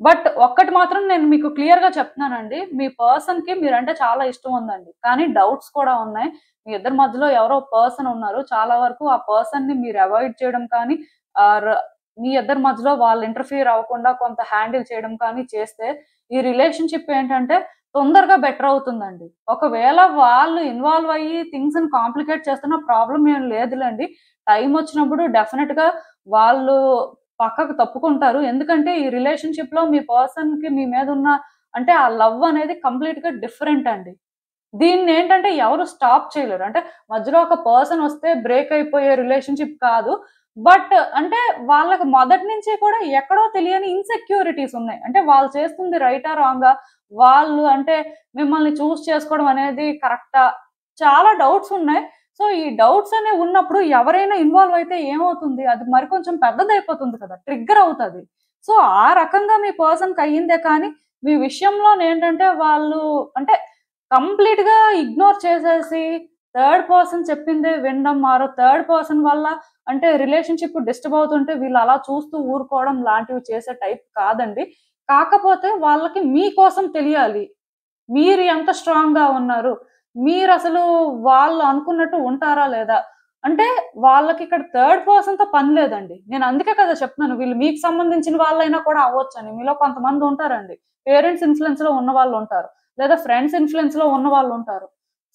బట్ ఒక్కటి మాత్రం నేను మీకు క్లియర్‌గా చెప్తున్నానండి. మీ పర్సన్‌కి మీరంటే చాలా ఇష్టం ఉందండి. కానీ డౌట్స్ కూడా ఉన్నాయి. మీ ఇద్దరి మధ్యలో ఎవరో పర్సన్ ఉన్నారు. చాలా వరకు ఆ పర్సన్‌ని మీరు అవాయిడ్ చేయడం కానీ ఆర్ మీ ఇద్దరి మధ్యలో వాళ్ళు ఇంటర్ఫియర్ అవ్వకుండా కొంత హ్యాండిల్ చేయడం కానీ చేస్తే, ఈ రిలేషన్‌షిప్ ఏంటంటే తొందరగా బెటర్ అవుతుందండి. ఒకవేళ వాళ్ళు ఇన్వాల్వ్ అయ్యి థింగ్స్‌ని కాంప్లికేట్ చేస్తున్న ప్రాబ్లమ్ ఏం లేదులెండి. టైమ్ వచ్చినప్పుడు డెఫినిట్‌గా వాళ్ళు పక్కకు తప్పుకుంటారు. ఎందుకంటే ఈ రిలేషన్‌షిప్‌లో మీ పర్సన్‌కి మీ మీదున్న అంటే ఆ లవ్ అనేది కంప్లీట్‌గా డిఫరెంట్ అండి. దీన్నేంటంటే ఎవరు స్టాప్ చేయలేరు. అంటే మధ్యలో ఒక పర్సన్ వస్తే బ్రేక్ అయిపోయే రిలేషన్‌షిప్ కాదు. బట్ అంటే వాళ్ళకి మొదటి నుంచి కూడా ఎక్కడో తెలియని ఇన్‌సెక్యూరిటీస్ ఉన్నాయి. అంటే వాళ్ళు చేస్తుంది రైటా? రాంగా? వాళ్ళు అంటే మిమ్మల్ని చూజ్ చేసుకోవడం అనేది కరెక్టా? చాలా డౌట్స్ ఉన్నాయి. సో, ఈ డౌట్స్ అనేవి ఉన్నప్పుడు ఎవరైనా ఇన్వాల్వ్ అయితే ఏమవుతుంది? అది మరి కొంచెం పెద్దదయిపోతుంది కదా! ట్రిగ్గర్ అవుతది. సో, ఆ రకంగా మీ పర్సన్‌కి అయ్యిందే కానీ, మీ విషయంలోనేంటంటే వాళ్ళు అంటే కంప్లీట్‌గా ఇగ్నోర్ చేసేసి, థర్డ్ పర్సన్ చెప్పిందే వినడం, మరో థర్డ్ పర్సన్ వల్ల అంటే రిలేషన్‌షిప్ డిస్టర్బ్ అవుతుంటే వీళ్ళు అలా చూస్తూ ఊరుకోవడం లాంటివి చేసే టైప్ కాదండి. కాకపోతే వాళ్ళకి మీకోసం తెలియాలి. మీరు ఎంత స్ట్రాంగ్‌గా ఉన్నారు? మీరసలు వాళ్ళు అనుకున్నట్టు ఉంటారా లేదా? అంటే వాళ్ళకిక్కడ థర్డ్ పర్సన్‌తో పని లేదండి. నేను అందుకే కదా చెప్తున్నాను. వీళ్ళు మీకు సంబంధించిన వాళ్ళైనా కూడా అవ్వొచ్చని. మీలో కొంతమంది ఉంటారండి. పేరెంట్స్ ఇన్‌ఫ్లూయెన్స్‌లో ఉన్నవాళ్ళుంటారు. లేదా ఫ్రెండ్స్ ఇన్‌ఫ్లూయెన్స్‌లో ఉన్నవాళ్ళుంటారు.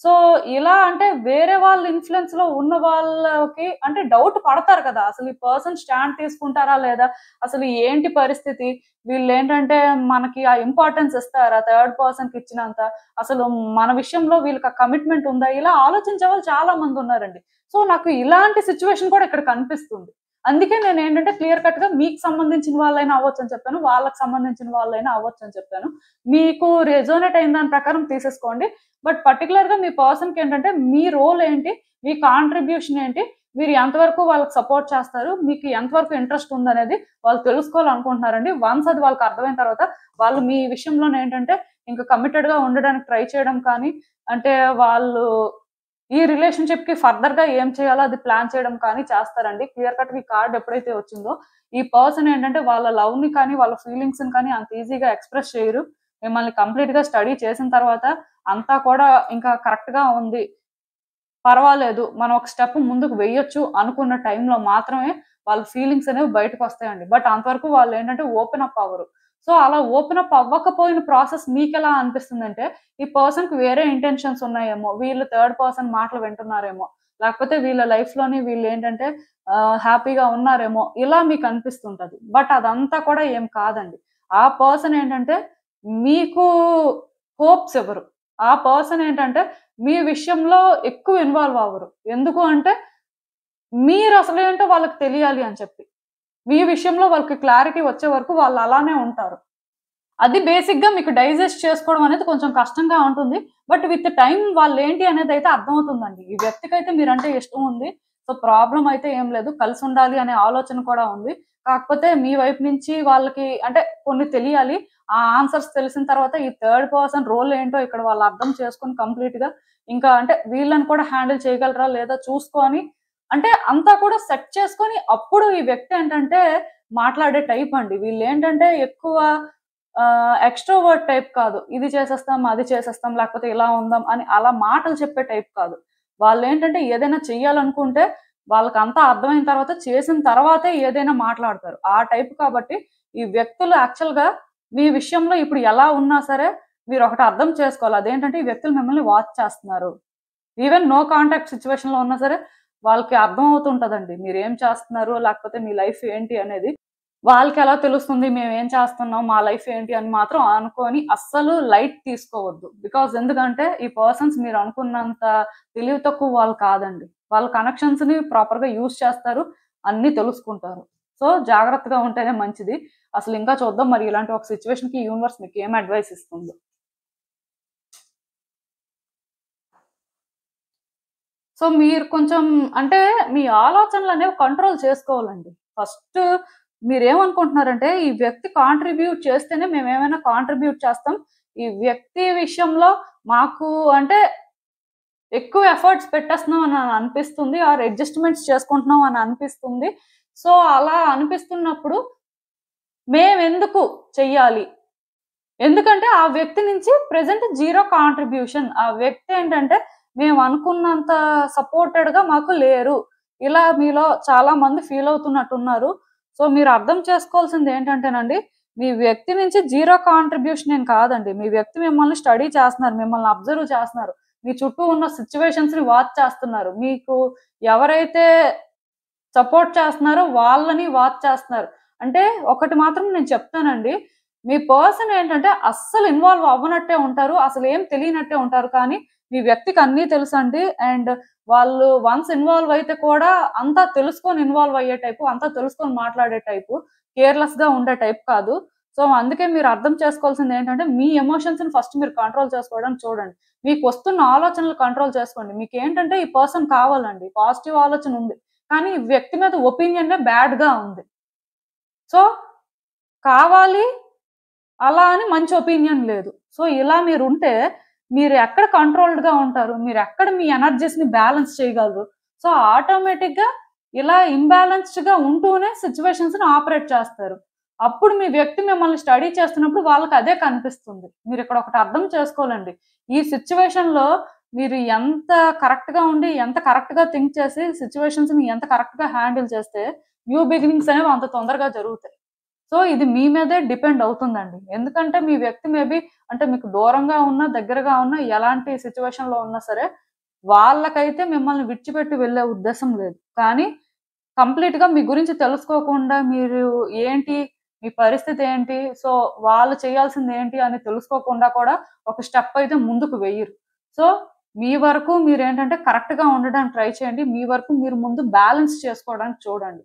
సో, ఇలా అంటే వేరే వాళ్ళ ఇన్‌ఫ్లూయెన్స్‌లో ఉన్న వాళ్ళకి అంటే డౌట్ పడతారు కదా! అసలు ఈ పర్సన్ స్టాండ్ తీసుకుంటారా లేదా? అసలు ఏంటి పరిస్థితి? వీళ్ళేంటంటే మనకి ఆ ఇంపార్టెన్స్ ఇస్తారా? థర్డ్ పర్సన్‌కి ఇచ్చినంత? అసలు మన విషయంలో వీళ్ళకి ఆ కమిట్మెంట్ ఉందా? ఇలా ఆలోచించే వాళ్ళు చాలా మందున్నారండి. సో, నాకు ఇలాంటి సిట్యుయేషన్ కూడా ఇక్కడ కనిపిస్తుంది. అందుకే నేనేంటంటే క్లియర్ కట్‌గా మీకు సంబంధించిన వాళ్ళైనా అవ్వొచ్చని చెప్పాను. వాళ్ళకి సంబంధించిన వాళ్ళైనా అవ్వొచ్చని చెప్పాను. మీకు రెజోనేట్ అయిన దాని ప్రకారం తీసేసుకోండి. బట్ పర్టిక్యులర్‌గా మీ పర్సన్‌కేంటంటే మీ రోల్ ఏంటి? మీ కాంట్రిబ్యూషన్ ఏంటి? మీరు ఎంతవరకు వాళ్ళకి సపోర్ట్ చేస్తారు? మీకు ఎంతవరకు ఇంట్రెస్ట్ ఉందనేది వాళ్ళు తెలుసుకోవాలనుకుంటున్నారండి. వన్స్ అది వాళ్ళకి అర్థమైన తర్వాత వాళ్ళు మీ విషయంలోనేంటంటే ఇంక కమిటెడ్‌గా ఉండడానికి ట్రై చేయడం కానీ, అంటే వాళ్ళు ఈ రిలేషన్‌షిప్‌కి ఫర్దర్‌గా ఏం చేయాలో అది ప్లాన్ చేయడం కానీ చేస్తారండి. క్లియర్ కట్‌గా ఈ కార్డ్ ఎప్పుడైతే వచ్చిందో, ఈ పర్సన్ ఏంటంటే వాళ్ళ లవ్‌ని కానీ, వాళ్ళ ఫీలింగ్స్‌ని కానీ అంత ఈజీగా ఎక్స్‌ప్రెస్ చేయరు. మిమ్మల్ని కంప్లీట్‌గా స్టడీ చేసిన తర్వాత అంతా కూడా ఇంకా కరెక్ట్‌గా ఉంది. పర్వాలేదు. మనం ఒక స్టెప్ ముందుకు వెయ్యొచ్చు అనుకున్న టైంలో మాత్రమే వాళ్ళ ఫీలింగ్స్ అనేవి బయటకొస్తాయండి. బట్ అంతవరకు వాళ్ళేంటంటే ఓపెన్ అప్ అవ్వరు. సో, అలా ఓపెన్ అప్ అవ్వకపోయిన ప్రాసెస్ మీకెలా అనిపిస్తుందంటే, ఈ పర్సన్‌కి వేరే ఇంటెన్షన్స్ ఉన్నాయేమో, వీళ్ళు థర్డ్ పర్సన్ మాటలు వింటున్నారేమో, లేకపోతే వీళ్ళ లైఫ్‌లోని వీళ్ళేంటంటే హ్యాపీగా ఉన్నారేమో, ఇలా మీకనిపిస్తుంటది. బట్ అదంతా కూడా ఏం కాదండి. ఆ పర్సన్ ఏంటంటే మీకు హోప్స్ ఇవ్వరు. ఆ పర్సన్ ఏంటంటే మీ విషయంలో ఎక్కువ ఇన్వాల్వ్ అవ్వరు. ఎందుకు అంటే మీరసలేంటో వాళ్ళకి తెలియాలి అని చెప్పి. మీ విషయంలో వాళ్ళకి క్లారిటీ వచ్చే వరకు వాళ్ళు అలానే ఉంటారు. అది బేసిక్‌గా మీకు డైజెస్ట్ చేసుకోవడం అనేది కొంచెం కష్టంగా ఉంటుంది. బట్ విత్ టైమ్ వాళ్ళేంటి అనేదైతే అర్థమవుతుందండి. ఈ వ్యక్తికైతే మీరంటే ఇష్టం ఉంది. సో ప్రాబ్లం అయితే ఏం లేదు, కలిసి ఉండాలి అనే ఆలోచన కూడా ఉంది. కాకపోతే మీ వైపు నుంచి వాళ్ళకి అంటే కొన్ని తెలియాలి. ఆ ఆన్సర్స్ తెలిసిన తర్వాత ఈ థర్డ్ పర్సన్ రోల్ ఏంటో ఇక్కడ వాళ్ళు అర్థం చేసుకొని కంప్లీట్ గా ఇంకా అంటే వీళ్ళని కూడా హ్యాండిల్ చేయగలరా లేదా చూసుకొని అంటే అంతా కూడా సెట్ చేసుకొని అప్పుడు ఈ వ్యక్తి ఏంటంటే మాట్లాడే టైప్ అండి. వీళ్ళు ఏంటంటే ఎక్కువ ఎక్స్ట్రోవర్ట్ టైప్ కాదు. ఇది చేసేస్తాం, అది చేసేస్తాం, లేకపోతే ఇలా ఉందాం అని అలా మాటలు చెప్పే టైప్ కాదు. వాళ్ళు ఏంటంటే ఏదైనా చెయ్యాలనుకుంటే వాళ్ళకంతా అర్థమైన తర్వాత చేసిన తర్వాతే ఏదైనా మాట్లాడతారు. ఆ టైప్ కాబట్టి ఈ వ్యక్తులు యాక్చువల్‌గా మీ విషయంలో ఇప్పుడు ఎలా ఉన్నా సరే మీరొకటి అర్థం చేసుకోవాలి. అదేంటంటే ఈ వ్యక్తులు మిమ్మల్ని వాచ్ చేస్తున్నారు. ఈవెన్ నో కాంటాక్ట్ సిట్యుయేషన్‌లో ఉన్నా సరే వాళ్ళకి అర్థం అవుతుంటదండి. మీరేం చేస్తున్నారు? లేకపోతే మీ లైఫ్ ఏంటి అనేది. వాళ్ళకెలా తెలుస్తుంది మేమేం చేస్తున్నాం, మా లైఫ్ ఏంటి అని మాత్రం అనుకోని అస్సలు లైట్ తీసుకోవద్దు. బికాజ్ ఎందుకంటే ఈ పర్సన్స్ మీరు అనుకున్నంత తెలివి తక్కువ వాళ్ళు కాదండి. వాళ్ళ కనెక్షన్స్‌ని ప్రాపర్‌గా యూజ్ చేస్తారు. అన్నీ తెలుసుకుంటారు. సో జాగ్రత్తగా ఉంటేనే మంచిది. అసలు ఇంకా చూద్దాం మరి ఇలాంటి ఒక సిట్యుయేషన్‌కి యూనివర్స్ మీకు ఏం అడ్వైస్ ఇస్తుందో. సో మీరు కొంచెం అంటే మీ ఆలోచనలనేవి కంట్రోల్ చేసుకోవాలండి. ఫస్ట్ మీరేమనుకుంటున్నారంటే ఈ వ్యక్తి కాంట్రిబ్యూట్ చేస్తేనే మేమేమైనా కాంట్రిబ్యూట్ చేస్తాం. ఈ వ్యక్తి విషయంలో మాకు అంటే ఎక్కువ ఎఫర్ట్స్ పెట్టేస్తున్నాం అని అనిపిస్తుంది. ఆర్ అడ్జస్ట్‌మెంట్స్ చేసుకుంటున్నాం అని అనిపిస్తుంది. సో అలా అనిపిస్తున్నప్పుడు మేమెందుకు చెయ్యాలి? ఎందుకంటే ఆ వ్యక్తి నుంచి ప్రెజెంట్ జీరో కాంట్రిబ్యూషన్. ఆ వ్యక్తి ఏంటంటే మేము అనుకున్నంత సపోర్టెడ్‌గా మాకు లేరు. ఇలా మీలో చాలా మంది ఫీల్ అవుతున్నట్టున్నారు. సో మీరు అర్థం చేసుకోవాల్సింది ఏంటంటేనండి, మీ వ్యక్తి నుంచి జీరో కాంట్రిబ్యూషన్ ఏం కాదండి. మీ వ్యక్తి మిమ్మల్ని స్టడీ చేస్తున్నారు. మిమ్మల్ని అబ్జర్వ్ చేస్తున్నారు. మీ చుట్టూ ఉన్న సిట్యుయేషన్స్‌ని వాచ్ చేస్తున్నారు. మీకు ఎవరైతే సపోర్ట్ చేస్తున్నారో వాళ్ళని వాచ్ చేస్తున్నారు. అంటే ఒకటి మాత్రం నేను చెప్తానండి. మీ పర్సన్ ఏంటంటే అస్సలు ఇన్వాల్వ్ అవ్వనట్టే ఉంటారు. అసలేం తెలియనట్టే ఉంటారు. కానీ మీ వ్యక్తికి అన్నీ తెలుసండి. అండ్ వాళ్ళు వన్స్ ఇన్వాల్వ్ అయితే కూడా అంతా తెలుసుకొని ఇన్వాల్వ్ అయ్యే టైపు. అంతా తెలుసుకొని మాట్లాడే టైపు. కేర్‌లెస్‌గా ఉండే టైప్ కాదు. సో, అందుకే మీరు అర్థం చేసుకోవాల్సింది ఏంటంటే మీ ఎమోషన్స్‌ని ఫస్ట్ మీరు కంట్రోల్ చేసుకోవడానికి చూడండి. మీకొస్తున్న ఆలోచనలు కంట్రోల్ చేసుకోండి. మీకేంటంటే ఈ పర్సన్ కావాలండి. పాజిటివ్ ఆలోచన ఉంది. కానీ ఈ వ్యక్తి మీద ఒపీనియనే బ్యాడ్‌గా ఉంది. సో, కావాలి అలా అని మంచి ఒపీనియన్ లేదు. సో, ఇలా మీరుంటే మీరు ఎక్కడ కంట్రోల్డ్‌గా ఉంటారు? మీరెక్కడ మీ ఎనర్జీస్‌ని బ్యాలెన్స్ చేయగలరు? సో, ఆటోమేటిక్‌గా ఇలా ఇంబాలెన్స్డ్‌గా ఉంటూనే సిట్యుయేషన్స్‌ని ఆపరేట్ చేస్తారు. అప్పుడు మీ వ్యక్తి మిమ్మల్ని స్టడీ చేస్తున్నప్పుడు వాళ్ళకి అదే కనిపిస్తుంది. మీరిక్కడ ఒకటి అర్థం చేసుకోవాలండి. ఈ సిట్యుయేషన్‌లో మీరు ఎంత కరెక్ట్‌గా ఉండి, ఎంత కరెక్ట్‌గా థింక్ చేసి సిట్యుయేషన్స్‌ని ఎంత కరెక్ట్‌గా హ్యాండిల్ చేస్తే న్యూ బిగినింగ్స్ అనేవి అంత తొందరగా జరుగుతాయి. సో, ఇది మీ మీదే డిపెండ్ అవుతుందండి. ఎందుకంటే మీ వ్యక్తి మేబీ అంటే మీకు దూరంగా ఉన్నా, దగ్గరగా ఉన్నా, ఎలాంటి సిట్యుయేషన్‌లో ఉన్నా సరే, వాళ్ళకైతే మిమ్మల్ని విడిచిపెట్టి వెళ్ళే ఉద్దేశం లేదు. కానీ కంప్లీట్‌గా మీ గురించి తెలుసుకోకుండా మీరు ఏంటి? మీ పరిస్థితి ఏంటి? సో, వాళ్ళు చేయాల్సిందేంటి అని తెలుసుకోకుండా కూడా ఒక స్టెప్ అయితే ముందుకు వెయ్యరు. సో, మీ వరకు మీరేంటంటే కరెక్ట్‌గా ఉండడానికి ట్రై చేయండి. మీ వరకు మీరు ముందు బ్యాలెన్స్ చేసుకోవడానికి చూడండి.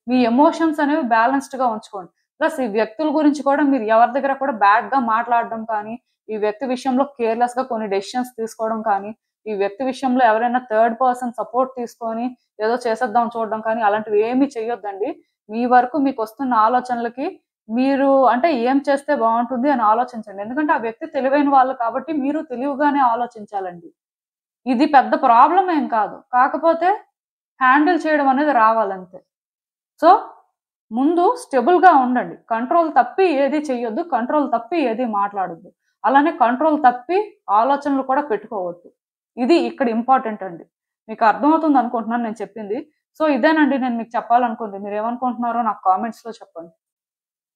మీ ఎమోషన్స్ అనేవి బ్యాలెన్స్‌డ్‌గా ఉంచుకోండి. ప్లస్ ఈ వ్యక్తుల గురించి కూడా మీరు ఎవరి దగ్గర కూడా బ్యాడ్‌గా మాట్లాడడం కానీ, ఈ వ్యక్తి విషయంలో కేర్‌లెస్‌గా కొన్ని డెసిషన్స్ తీసుకోవడం కానీ, ఈ వ్యక్తి విషయంలో ఎవరైనా థర్డ్ పర్సన్ సపోర్ట్ తీసుకొని ఏదో చేసేద్దాం చూడడం కానీ అలాంటివి ఏమీ చెయ్యొద్దండి. మీ వరకు మీకొస్తున్న ఆలోచనలకి మీరు అంటే ఏం చేస్తే బావుంటుంది అని ఆలోచించండి. ఎందుకంటే ఆ వ్యక్తి తెలివైన వాళ్ళు కాబట్టి మీరు తెలివిగానే ఆలోచించాలండి. ఇది పెద్ద ప్రాబ్లమ్ ఏం కాదు. కాకపోతే హ్యాండిల్ చేయడం అనేది రావాలంతే. సో, ముందు స్టెబుల్‌గా ఉండండి. కంట్రోల్ తప్పి ఏది చెయ్యొద్దు. కంట్రోల్ తప్పి ఏది మాట్లాడొద్దు. అలానే కంట్రోల్ తప్పి ఆలోచనలు కూడా పెట్టుకోవద్దు. ఇది ఇక్కడ ఇంపార్టెంట్ అండి. మీకు అర్థమవుతుంది అనుకుంటున్నాను నేను చెప్పింది. సో, ఇదేనండి నేను మీకు చెప్పాలనుకుంది. మీరేమనుకుంటున్నారో నాకు కామెంట్స్‌లో చెప్పండి.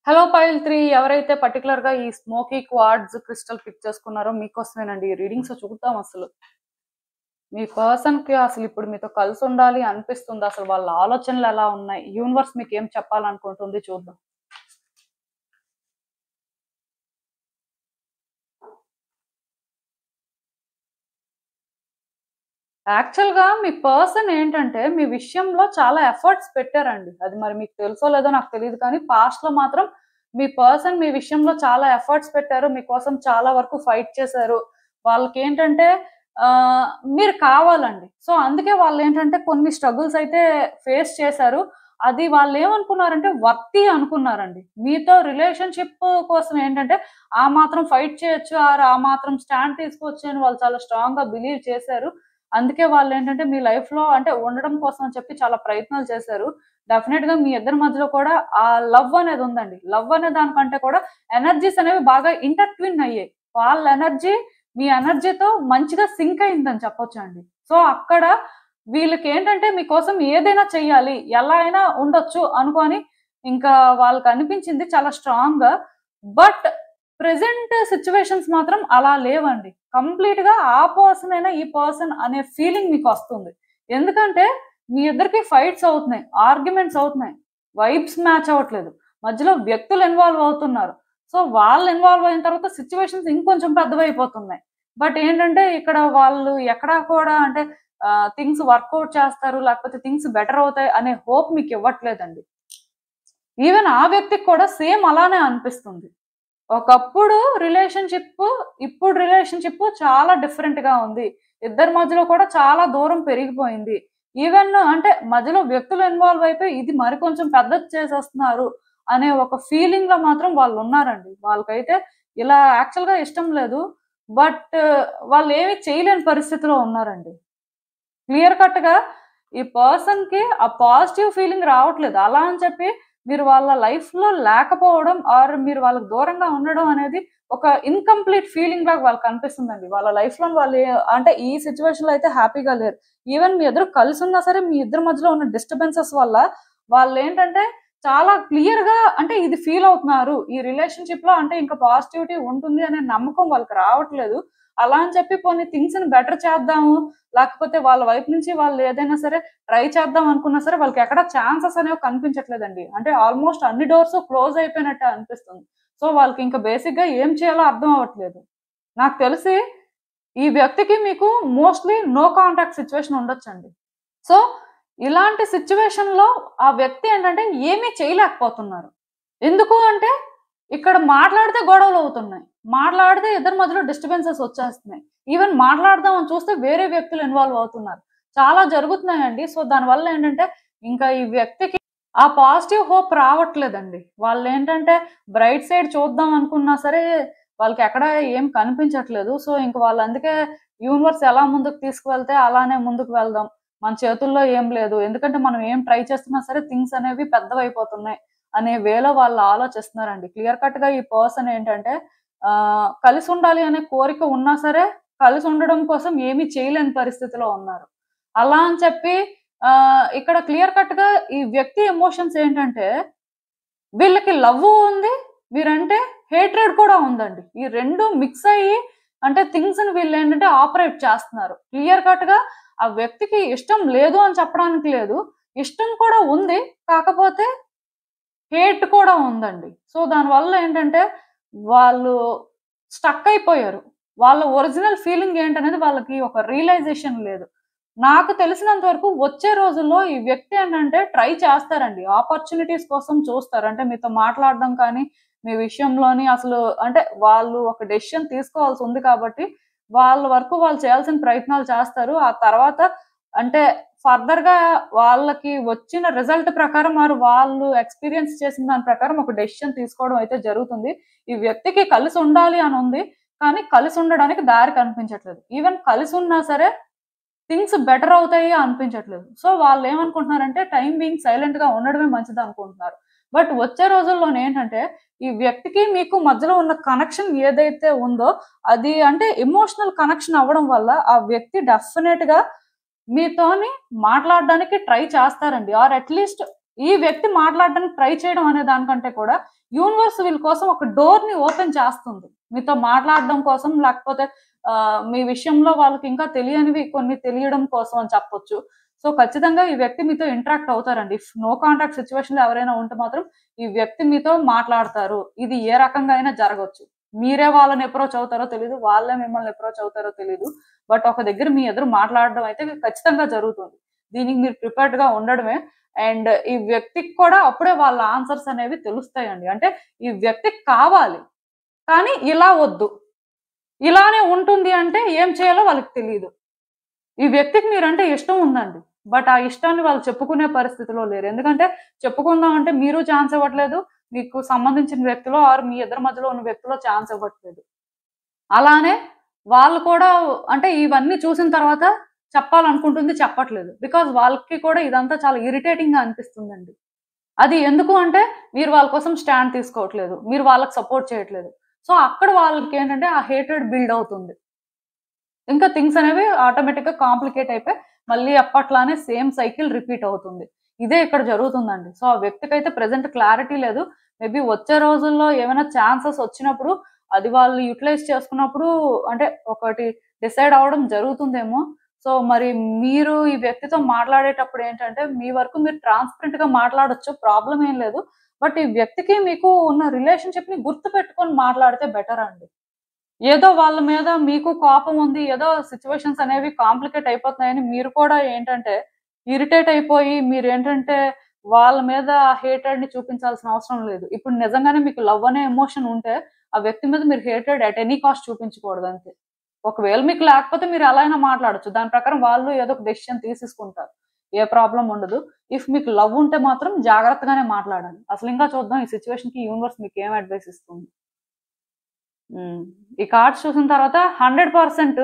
హలో పైల్ 3 ఎవరైతే పర్టిక్యులర్‌గా ఈ స్మోకీ క్వార్ట్జ్ క్రిస్టల్ పిక్ చేసుకున్నారో మీకోసమేనండి ఈ రీడింగ్స్ చూద్దాం అసలు. మీ పర్సన్‌కి అసలిప్పుడు మీతో కలిసుండాలి అనిపిస్తుందా? అసలు వాళ్ళ ఆలోచనలెలా ఉన్నాయి? యూనివర్స్ మీకేం చెప్పాలనుకుంటుంది చూద్దాం. యాక్చువల్‌గా మీ పర్సన్ ఏంటంటే, మీ విషయంలో చాలా ఎఫర్ట్స్ పెట్టారండి. అది మరి మీకు తెలుసో లేదో నాకు తెలీదు కానీ, పాస్ట్‌లో మాత్రం మీ పర్సన్ మీ విషయంలో చాలా ఎఫర్ట్స్ పెట్టారు. మీకోసం చాలా వరకు ఫైట్ చేశారు. వాళ్ళకేంటంటే, మీరు కావాలండి. సో, అందుకే వాళ్ళేంటంటే కొన్ని స్ట్రగుల్స్ అయితే ఫేస్ చేశారు. అది వాళ్ళేమనుకున్నారంటే వర్తీ అనుకున్నారండి. మీతో రిలేషన్‌షిప్ కోసం ఏంటంటే ఆ మాత్రం ఫైట్ చేయొచ్చు, ఆ మాత్రం స్టాండ్ తీసుకోవచ్చు అని వాళ్ళు చాలా స్ట్రాంగ్‌గా బిలీవ్ చేశారు. అందుకే వాళ్ళేంటంటే మీ లైఫ్‌లో అంటే ఉండడం కోసం అని చెప్పి చాలా ప్రయత్నాలు చేశారు. డెఫినెట్‌గా మీ ఇద్దరి మధ్యలో కూడా ఆ లవ్ అనేది ఉందండి. లవ్ అనే దానికంటే కూడా ఎనర్జీస్ అనేవి బాగా ఇంటర్‌ట్విన్ అయ్యాయి. వాళ్ళ ఎనర్జీ మీ ఎనర్జీతో మంచిగా సింక్ అయిందని చెప్పొచ్చండి. సో, అక్కడ వీళ్ళకేంటంటే మీకోసం ఏదైనా చెయ్యాలి, ఎలా అయినా ఉండొచ్చు అనుకోని ఇంకా వాళ్ళకనిపించింది చాలా స్ట్రాంగ్‌గా. బట్ ప్రెజెంట్ సిట్యుయేషన్స్ మాత్రం అలా లేవండి. కంప్లీట్‌గా ఆ పర్సన్ అయినా ఈ పర్సన్ అనే ఫీలింగ్ మీకొస్తుంది. ఎందుకంటే మీ ఇద్దరికి ఫైట్స్ అవుతున్నాయి, ఆర్గ్యుమెంట్స్ అవుతున్నాయి, వైబ్స్ మ్యాచ్ అవ్వట్లేదు. మధ్యలో వ్యక్తులు ఇన్వాల్వ్ అవుతున్నారు. సో, వాళ్ళు ఇన్వాల్వ్ అయిన తర్వాత సిట్యుయేషన్స్ ఇంకొంచెం పెద్దవైపోతున్నాయి. బట్ ఏంటంటే ఇక్కడ వాళ్ళు ఎక్కడా కూడా అంటే థింగ్స్ వర్కౌట్ చేస్తారు, లేకపోతే థింగ్స్ బెటర్ అవుతాయి అనే హోప్ మీకివ్వట్లేదండి. ఈవెన్ ఆ వ్యక్తికి కూడా సేమ్ అలానే అనిపిస్తుంది. ఒకప్పుడు రిలేషన్‌షిప్, ఇప్పుడు రిలేషన్‌షిప్ చాలా డిఫరెంట్‌గా ఉంది. ఇద్దరి మధ్యలో కూడా చాలా దూరం పెరిగిపోయింది. ఈవెన్ అంటే మధ్యలో వ్యక్తులు ఇన్వాల్వ్ అయిపోయి ఇది మరి కొంచెం పెద్దది చేసేస్తున్నారు అనే ఒక ఫీలింగ్‌లో మాత్రం వాళ్ళున్నారండి. వాళ్ళకైతే ఇలా యాక్చువల్‌గా ఇష్టం లేదు. బట్ వాళ్ళేమి చేయలేని పరిస్థితిలో ఉన్నారండి. క్లియర్ కట్‌గా ఈ పర్సన్‌కి ఆ పాజిటివ్ ఫీలింగ్ రావట్లేదు. అలా అని చెప్పి మీరు వాళ్ళ లైఫ్‌లో లేకపోవడం ఆర్ మీరు వాళ్ళకి దూరంగా ఉండడం అనేది ఒక ఇన్‌కంప్లీట్ ఫీలింగ్ లాగా వాళ్ళకనిపిస్తుందండి. వాళ్ళ లైఫ్‌లోని వాళ్ళు అంటే ఈ సిట్యుయేషన్‌లో అయితే హ్యాపీగా లేరు. ఈవెన్ మీ ఇద్దరు కలిసున్నా సరే మీ ఇద్దరి మధ్యలో ఉన్న డిస్టర్బెన్సెస్ వల్ల వాళ్ళేంటంటే చాలా క్లియర్‌గా అంటే ఇది ఫీల్ అవుతున్నారు. ఈ రిలేషన్‌షిప్‌లో అంటే ఇంకా పాజిటివిటీ ఉంటుంది అనే నమ్మకం వాళ్ళకి రావట్లేదు. అలా అని చెప్పి పోనీ థింగ్స్‌ని బెటర్ చేద్దాము, లేకపోతే వాళ్ళ వైపు నుంచి వాళ్ళు ఏదైనా సరే ట్రై చేద్దాం అనుకున్నా సరే వాళ్ళకెక్కడ ఛాన్సెస్ అనేవి కనిపించట్లేదండి. అంటే ఆల్‌మోస్ట్ అన్ని డోర్స్ క్లోజ్ అయిపోయినట్టే అనిపిస్తుంది. సో, వాళ్ళకింక బేసిక్‌గా ఏం చేయాలో అర్థం అవ్వట్లేదు. నాకు తెలిసి ఈ వ్యక్తికి మీకు మోస్ట్‌లీ నో కాంటాక్ట్ సిట్యుయేషన్ ఉండొచ్చండి. సో, ఇలాంటి సిట్యుయేషన్‌లో ఆ వ్యక్తి ఏంటంటే ఏమీ చేయలేకపోతున్నారు. ఎందుకు అంటే ఇక్కడ మాట్లాడితే గొడవలవుతున్నాయి. మాట్లాడితే ఇద్దరి మధ్యలో డిస్టర్బెన్సెస్ వచ్చేస్తున్నాయి. ఈవెన్ మాట్లాడదాం అని చూస్తే వేరే వ్యక్తులు ఇన్వాల్వ్ అవుతున్నారు. చాలా జరుగుతున్నాయండి. సో, దానివల్ల ఏంటంటే ఇంకా ఈ వ్యక్తికి ఆ పాజిటివ్ హోప్ రావట్లేదండి. వాళ్ళేంటంటే బ్రైట్ సైడ్ చూద్దాం అనుకున్నా సరే వాళ్ళకెక్కడ ఏం కనిపించట్లేదు. సో, ఇంక వాళ్ళందుకే యూనివర్స్ ఎలా ముందుకు తీసుకువెళ్తే అలానే ముందుకు వెళ్దాం. మన చేతుల్లో ఏం లేదు. ఎందుకంటే మనం ఏం ట్రై చేస్తున్నా సరే థింగ్స్ అనేవి పెద్దవైపోతున్నాయి అనే వేలో వాళ్ళు ఆలోచిస్తున్నారండి. క్లియర్ కట్‌గా ఈ పర్సన్ ఏంటంటే కలిసుండాలి అనే కోరిక ఉన్నా సరే కలిసుండడం కోసం ఏమీ చేయలేని పరిస్థితిలో ఉన్నారు. అలా అని చెప్పి ఇక్కడ క్లియర్ కట్‌గా ఈ వ్యక్తి ఎమోషన్స్ ఏంటంటే వీళ్ళకి లవ్వు ఉంది. మీరంటే హేట్రెడ్ కూడా ఉందండి. ఈ 2 మిక్స్ అయ్యి అంటే థింగ్స్‌ని వీళ్ళేంటంటే ఆపరేట్ చేస్తున్నారు. క్లియర్ కట్‌గా ఆ వ్యక్తికి ఇష్టం లేదు అని చెప్పడానికి లేదు. ఇష్టం కూడా ఉంది. కాకపోతే హేట్ కూడా ఉందండి. సో, దానివల్ల ఏంటంటే వాళ్ళు స్టక్ అయిపోయారు. వాళ్ళ ఒరిజినల్ ఫీలింగ్ ఏంటనేది వాళ్ళకి ఒక రియలైజేషన్ లేదు. నాకు తెలిసినంత వరకు వచ్చే రోజుల్లో ఈ వ్యక్తి ఏంటంటే ట్రై చేస్తారండి. ఆపర్చునిటీస్ కోసం చూస్తారు. అంటే మీతో మాట్లాడడం కానీ, మీ విషయంలోని అసలు అంటే వాళ్ళు ఒక డెసిషన్ తీసుకోవాల్సుంది కాబట్టి, వాళ్ళ వరకు వాళ్ళు చేయాల్సిన ప్రయత్నాలు చేస్తారు. ఆ తర్వాత అంటే ఫర్దర్‌గా వాళ్ళకి వచ్చిన రిజల్ట్ ప్రకారం వాళ్ళు ఎక్స్‌పీరియన్స్ చేసిన దాని ప్రకారం ఒక డెసిషన్ తీసుకోవడం అయితే జరుగుతుంది. ఈ వ్యక్తికి కలిసుండాలి అనుంది. కానీ కలిసుండడానికి దారి కనిపించట్లేదు. ఈవెన్ కలిసున్నా సరే థింగ్స్ బెటర్ అవుతాయి అనిపించట్లేదు. సో, వాళ్ళేమనుకుంటున్నారంటే టైమ్ బీయింగ్ సైలెంట్‌గా ఉండడమే మంచిదనుకుంటున్నారు. బట్ వచ్చే రోజుల్లోనేంటంటే, ఈ వ్యక్తికి మీకు మధ్యలో ఉన్న కనెక్షన్ ఏదైతే ఉందో, అది అంటే ఎమోషనల్ కనెక్షన్ అవ్వడం వల్ల ఆ వ్యక్తి డెఫినెట్‌గా మీతోని మాట్లాడడానికి ట్రై చేస్తారండి. ఆర్ అట్‌లీస్ట్ ఈ వ్యక్తి మాట్లాడడానికి ట్రై చేయడం అనే దానికంటే కూడా యూనివర్స్ వీళ్ళ కోసం ఒక డోర్‌ని ఓపెన్ చేస్తుంది. మీతో మాట్లాడడం కోసం లేకపోతే మీ విషయంలో వాళ్ళకింకా తెలియనివి కొన్ని తెలియడం కోసం అని చెప్పొచ్చు. సో, ఖచ్చితంగా ఈ వ్యక్తి మీతో ఇంటరాక్ట్ అవుతారండి. ఇఫ్ నో కాంటాక్ట్ సిట్యుయేషన్‌లో ఎవరైనా ఉంటే మాత్రం ఈ వ్యక్తి మీతో మాట్లాడతారు. ఇది ఏ రకంగా అయినా జరగొచ్చు. మీరే వాళ్ళని అప్రోచ్ అవుతారో తెలీదు. వాళ్ళే మిమ్మల్ని అప్రోచ్ అవుతారో తెలీదు. బట్ ఒక దగ్గర మీ ఎదురు మాట్లాడడం అయితే ఖచ్చితంగా జరుగుతుంది. దీనికి మీరు ప్రిపేర్డ్‌గా ఉండడమే. అండ్ ఈ వ్యక్తికి కూడా అప్పుడే వాళ్ళ ఆన్సర్స్ అనేవి తెలుస్తాయండి. అంటే ఈ వ్యక్తికి కావాలి. కానీ ఇలా వద్దు. ఇలానే ఉంటుంది అంటే ఏం చేయాలో వాళ్ళకి తెలియదు. ఈ వ్యక్తికి మీరంటే ఇష్టం ఉందండి. బట్ ఆ ఇష్టాన్ని వాళ్ళు చెప్పుకునే పరిస్థితిలో లేరు. ఎందుకంటే చెప్పుకుందాం అంటే మీరు ఛాన్స్ ఇవ్వట్లేదు. మీకు సంబంధించిన వ్యక్తిలో ఆర్ మీ ఇద్దరి మధ్యలో ఉన్న వ్యక్తిలో ఛాన్స్ ఇవ్వట్లేదు. అలానే వాళ్ళు కూడా అంటే ఇవన్నీ చూసిన తర్వాత చెప్పాలనుకుంటుంది చెప్పట్లేదు. బికాజ్ వాళ్ళకి కూడా ఇదంతా చాలా ఇరిటేటింగ్‌గా అనిపిస్తుందండి. అది ఎందుకు అంటే మీరు వాళ్ళ కోసం స్టాండ్ తీసుకోవట్లేదు. మీరు వాళ్ళకి సపోర్ట్ చేయట్లేదు. సో, అక్కడ వాళ్ళకేంటంటే ఆ హేట్రెడ్ బిల్డ్ అవుతుంది. ఇంకా థింగ్స్ అనేవి ఆటోమేటిక్‌గా కాంప్లికేట్ అయిపోయి మళ్ళీ అప్పట్లానే సేమ్ సైకిల్ రిపీట్ అవుతుంది. ఇదే ఇక్కడ జరుగుతుందండి. సో, ఆ వ్యక్తికైతే ప్రెజెంట్ క్లారిటీ లేదు. మేబీ వచ్చే రోజుల్లో ఏమైనా ఛాన్సెస్ వచ్చినప్పుడు అది వాళ్ళు యుటిలైజ్ చేసుకున్నప్పుడు అంటే ఒకటి డిసైడ్ అవ్వడం జరుగుతుందేమో. సో, మరి మీరు ఈ వ్యక్తితో మాట్లాడేటప్పుడు ఏంటంటే మీ వరకు మీరు ట్రాన్స్‌పరెంట్‌గా మాట్లాడొచ్చు. ప్రాబ్లమ్ ఏం లేదు. బట్ ఈ వ్యక్తికి మీకు ఉన్న రిలేషన్‌షిప్‌ని గుర్తుపెట్టుకొని మాట్లాడితే బెటర్ అండి. ఏదో వాళ్ళ మీద మీకు కోపం ఉంది. ఏదో సిట్యుయేషన్స్ అనేవి కాంప్లికేట్ అయిపోతున్నాయని మీరు కూడా ఏంటంటే, ఇరిటేట్ అయిపోయి మీరేంటంటే, వాళ్ళ మీద హేటెడ్‌ని చూపించాల్సిన అవసరం లేదు. ఇప్పుడు నిజంగానే మీకు లవ్ అనే ఎమోషన్ ఉంటే, ఆ వ్యక్తి మీద మీరు హేటెడ్ అట్ ఎనీ కాస్ట్ చూపించకూడదు అంతే. ఒకవేళ మీకు లేకపోతే మీరు ఎలా అయినా మాట్లాడొచ్చు. దాని ప్రకారం వాళ్ళు ఏదో ఒక డెసిషన్ తీసేసుకుంటారు. ఏ ప్రాబ్లమ్ ఉండదు. ఇఫ్ మీకు లవ్ ఉంటే మాత్రం జాగ్రత్తగానే మాట్లాడాలి. అసలింకా చూద్దాం ఈ సిట్యుయేషన్‌కి యూనివర్స్ మీకేం అడ్వైస్ ఇస్తుంది. హ్మ్. ఈ కార్డ్స్ చూసిన తర్వాత 100%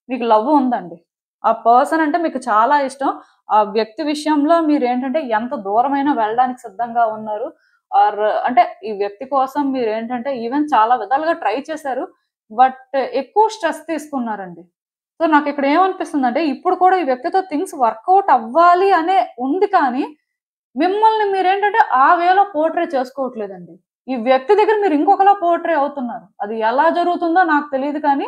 మీకు లవ్ ఉందండి. ఆ పర్సన్ అంటే మీకు చాలా ఇష్టం. ఆ వ్యక్తి విషయంలో మీరేంటంటే ఎంత దూరమైనా వెళ్ళడానికి సిద్ధంగా ఉన్నారు. ఆర్ అంటే ఈ వ్యక్తి కోసం మీరేంటంటే ఈవెన్ చాలా విధాలుగా ట్రై చేశారు. బట్ ఎక్కువ స్ట్రెస్ తీసుకున్నారండి. సో, నాకిక్కడ ఏమనిపిస్తుందంటే ఇప్పుడు కూడా ఈ వ్యక్తితో థింగ్స్ వర్కౌట్ అవ్వాలి అనే ఉంది కానీ మిమ్మల్ని మీరేంటంటే ఆ వేలో పోర్ట్రే చేసుకోవట్లేదండి. ఈ వ్యక్తి దగ్గర మీరు ఇంకొకలా పోర్ట్రే అవుతున్నారు. అది ఎలా జరుగుతుందో నాకు తెలీదు కానీ,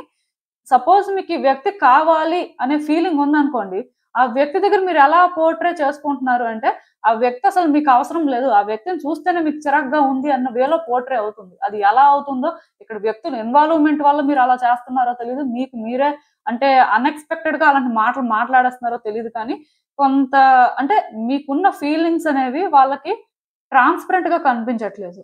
సపోజ్ మీకు ఈ వ్యక్తి కావాలి అనే ఫీలింగ్ ఉందనుకోండి. ఆ వ్యక్తి దగ్గర మీరు ఎలా పోర్ట్రే చేసుకుంటున్నారు అంటే, ఆ వ్యక్తి అసలు మీకు అవసరం లేదు. ఆ వ్యక్తిని చూస్తేనే మీకు చిరాకుగా ఉంది అన్న వేలో పోర్ట్రే అవుతుంది. అది ఎలా అవుతుందో ఇక్కడ వ్యక్తుల ఇన్వాల్వ్‌మెంట్ వల్ల మీరు అలా చేస్తున్నారో తెలీదు. మీకు మీరే అంటే అన్‌ఎక్స్‌పెక్టెడ్‌గా అలాంటి మాటలు మాట్లాడేస్తున్నారో తెలీదు కానీ, కొంత అంటే మీకున్న ఫీలింగ్స్ అనేవి వాళ్ళకి ట్రాన్స్‌పరెంట్‌గా కనిపించట్లేదు.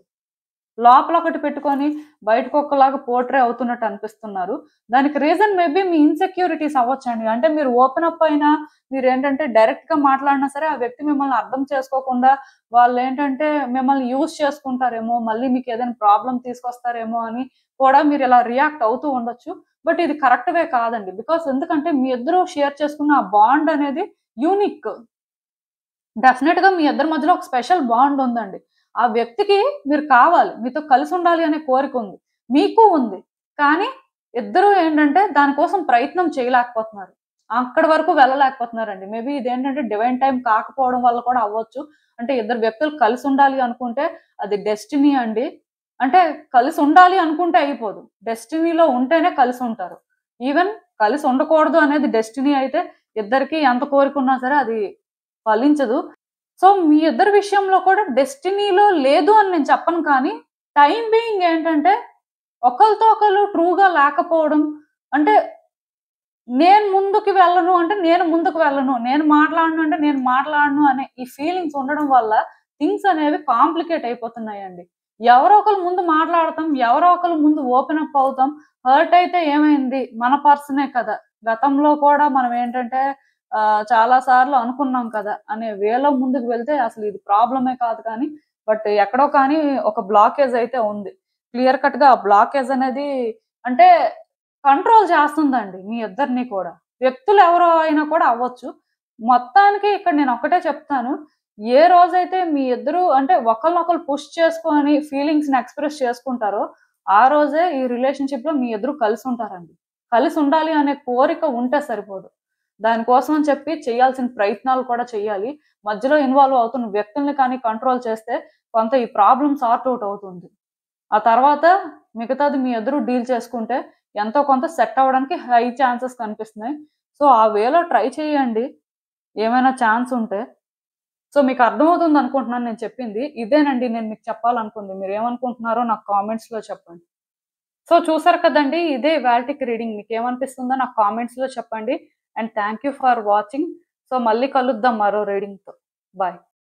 లోపల ఒకటి పెట్టుకొని బయటకొకలాగా పోర్ట్రే అవుతున్నట్టు అనిపిస్తున్నారు. దానికి రీజన్ మేబీ మీ ఇన్‌సెక్యూరిటీస్ అవ్వొచ్చండి. అంటే మీరు ఓపెన్ అప్ అయినా మీరేంటంటే డైరెక్ట్‌గా మాట్లాడినా సరే ఆ వ్యక్తి మిమ్మల్ని అర్థం చేసుకోకుండా వాళ్ళేంటంటే మిమ్మల్ని యూజ్ చేసుకుంటారేమో, మళ్ళీ మీకేదైనా ప్రాబ్లమ్ తీసుకొస్తారేమో అని కూడా మీరిలా రియాక్ట్ అవుతూ ఉండొచ్చు. బట్ ఇది కరెక్ట్ వే కాదండి. బికాజ్ ఎందుకంటే మీ ఇద్దరు షేర్ చేసుకున్న ఆ బాండ్ అనేది యూనిక్. డెఫినిట్‌గా మీ ఇద్దరి మధ్యలో ఒక స్పెషల్ బాండ్ ఉందండి. ఆ వ్యక్తికి మీరు కావాలి. మీతో కలిసుండాలి అనే కోరికుంది. మీకు ఉంది. కానీ ఇద్దరూ ఏంటంటే దాని కోసం ప్రయత్నం చేయలేకపోతున్నారు. అక్కడి వరకు వెళ్ళలేకపోతున్నారండి. మేబీ ఇదేంటంటే డివైన్ టైమ్ కాకపోవడం వల్ల కూడా అవ్వచ్చు. అంటే ఇద్దరు వ్యక్తులు కలిసుండాలి అనుకుంటే అది డెస్టినీ అండి. అంటే కలిసుండాలి అనుకుంటే అయిపోదు. డెస్టినీలో ఉంటేనే కలిసుంటారు. ఈవెన్ కలిసి ఉండకూడదు అనేది డెస్టినీ అయితే ఇద్దరికీ ఎంత కోరికున్నా సరే అది ఫలించదు. సో, మీ ఇద్దరి విషయంలో కూడా డెస్టినీలో లేదు అని నేను చెప్పను కానీ, టైమ్ బీయింగ్ ఏంటంటే, ఒకళ్ళతో ఒకళ్ళు ట్రూగా లేకపోవడం. అంటే, నేను ముందుకు వెళ్ళను అంటే, నేను ముందుకు వెళ్ళను. నేను మాట్లాడను అంటే, నేను మాట్లాడను అనే ఈ ఫీలింగ్స్ ఉండడం వల్ల థింగ్స్ అనేవి కాంప్లికేట్ అయిపోతున్నాయండి. ఎవరో ఒకళ్ళు ముందు మాట్లాడతాం. ఎవరో ఒకళ్ళు ముందు ఓపెన్ అప్ అవుతాం. హర్ట్ అయితే ఏమైంది? మన పర్సనే కదా! గతంలో కూడా మనం ఏంటంటే చాలా సార్లు అనుకున్నాం కదా! అనే వేలో ముందుకు వెళ్తే అసలు ఇది ప్రాబ్లమే కాదు కానీ, బట్ ఎక్కడో కానీ ఒక బ్లాకేజ్ అయితే ఉంది. క్లియర్ కట్‌గా ఆ బ్లాకేజ్ అనేది అంటే కంట్రోల్ చేస్తుందండి మీ ఇద్దరిని కూడా. వ్యక్తులు ఎవరో అయినా కూడా అవ్వచ్చు. మొత్తానికి ఇక్కడ నేను ఒక్కటే చెప్తాను. ఏ రోజైతే మీ ఇద్దరు అంటే ఒకళ్ళనొకళ్ళు పుష్ చేసుకొని ఫీలింగ్స్‌ని ఎక్స్‌ప్రెస్ చేసుకుంటారో, ఆ రోజే ఈ రిలేషన్‌షిప్‌లో మీ ఇద్దరు కలిసుంటారండి. కలిసుండాలి అనే కోరిక ఉంటే సరిపోదు. దానికోసం అని చెప్పి చేయాల్సిన ప్రయత్నాలు కూడా చేయాలి. మధ్యలో ఇన్వాల్వ్ అవుతున్న వ్యక్తుల్ని కానీ కంట్రోల్ చేస్తే కొంత ఈ ప్రాబ్లమ్ సార్ట్ ఔట్ అవుతుంది. ఆ తర్వాత మిగతాది మీ ఇద్దరు డీల్ చేసుకుంటే ఎంతో కొంత సెట్ అవ్వడానికి హై ఛాన్సెస్ కనిపిస్తున్నాయి. సో, ఆ వేలో ట్రై చేయండి. ఏమైనా ఛాన్స్ ఉంటే. సో, మీకు అర్థమవుతుంది అనుకుంటున్నాను నేను చెప్పింది. ఇదేనండి నేను మీకు చెప్పాలనుకుంది. మీరేమనుకుంటున్నారో నాకు కామెంట్స్‌లో చెప్పండి. సో, చూసారు కదండీ! ఇదే ఇవాల్టికి రీడింగ్. మీకేమనిపిస్తుందో నాకు కామెంట్స్‌లో చెప్పండి. And thank you for watching. So, మళ్ళీ కలుద్దాం మరో రీడింగ్‌తో. బాయ్.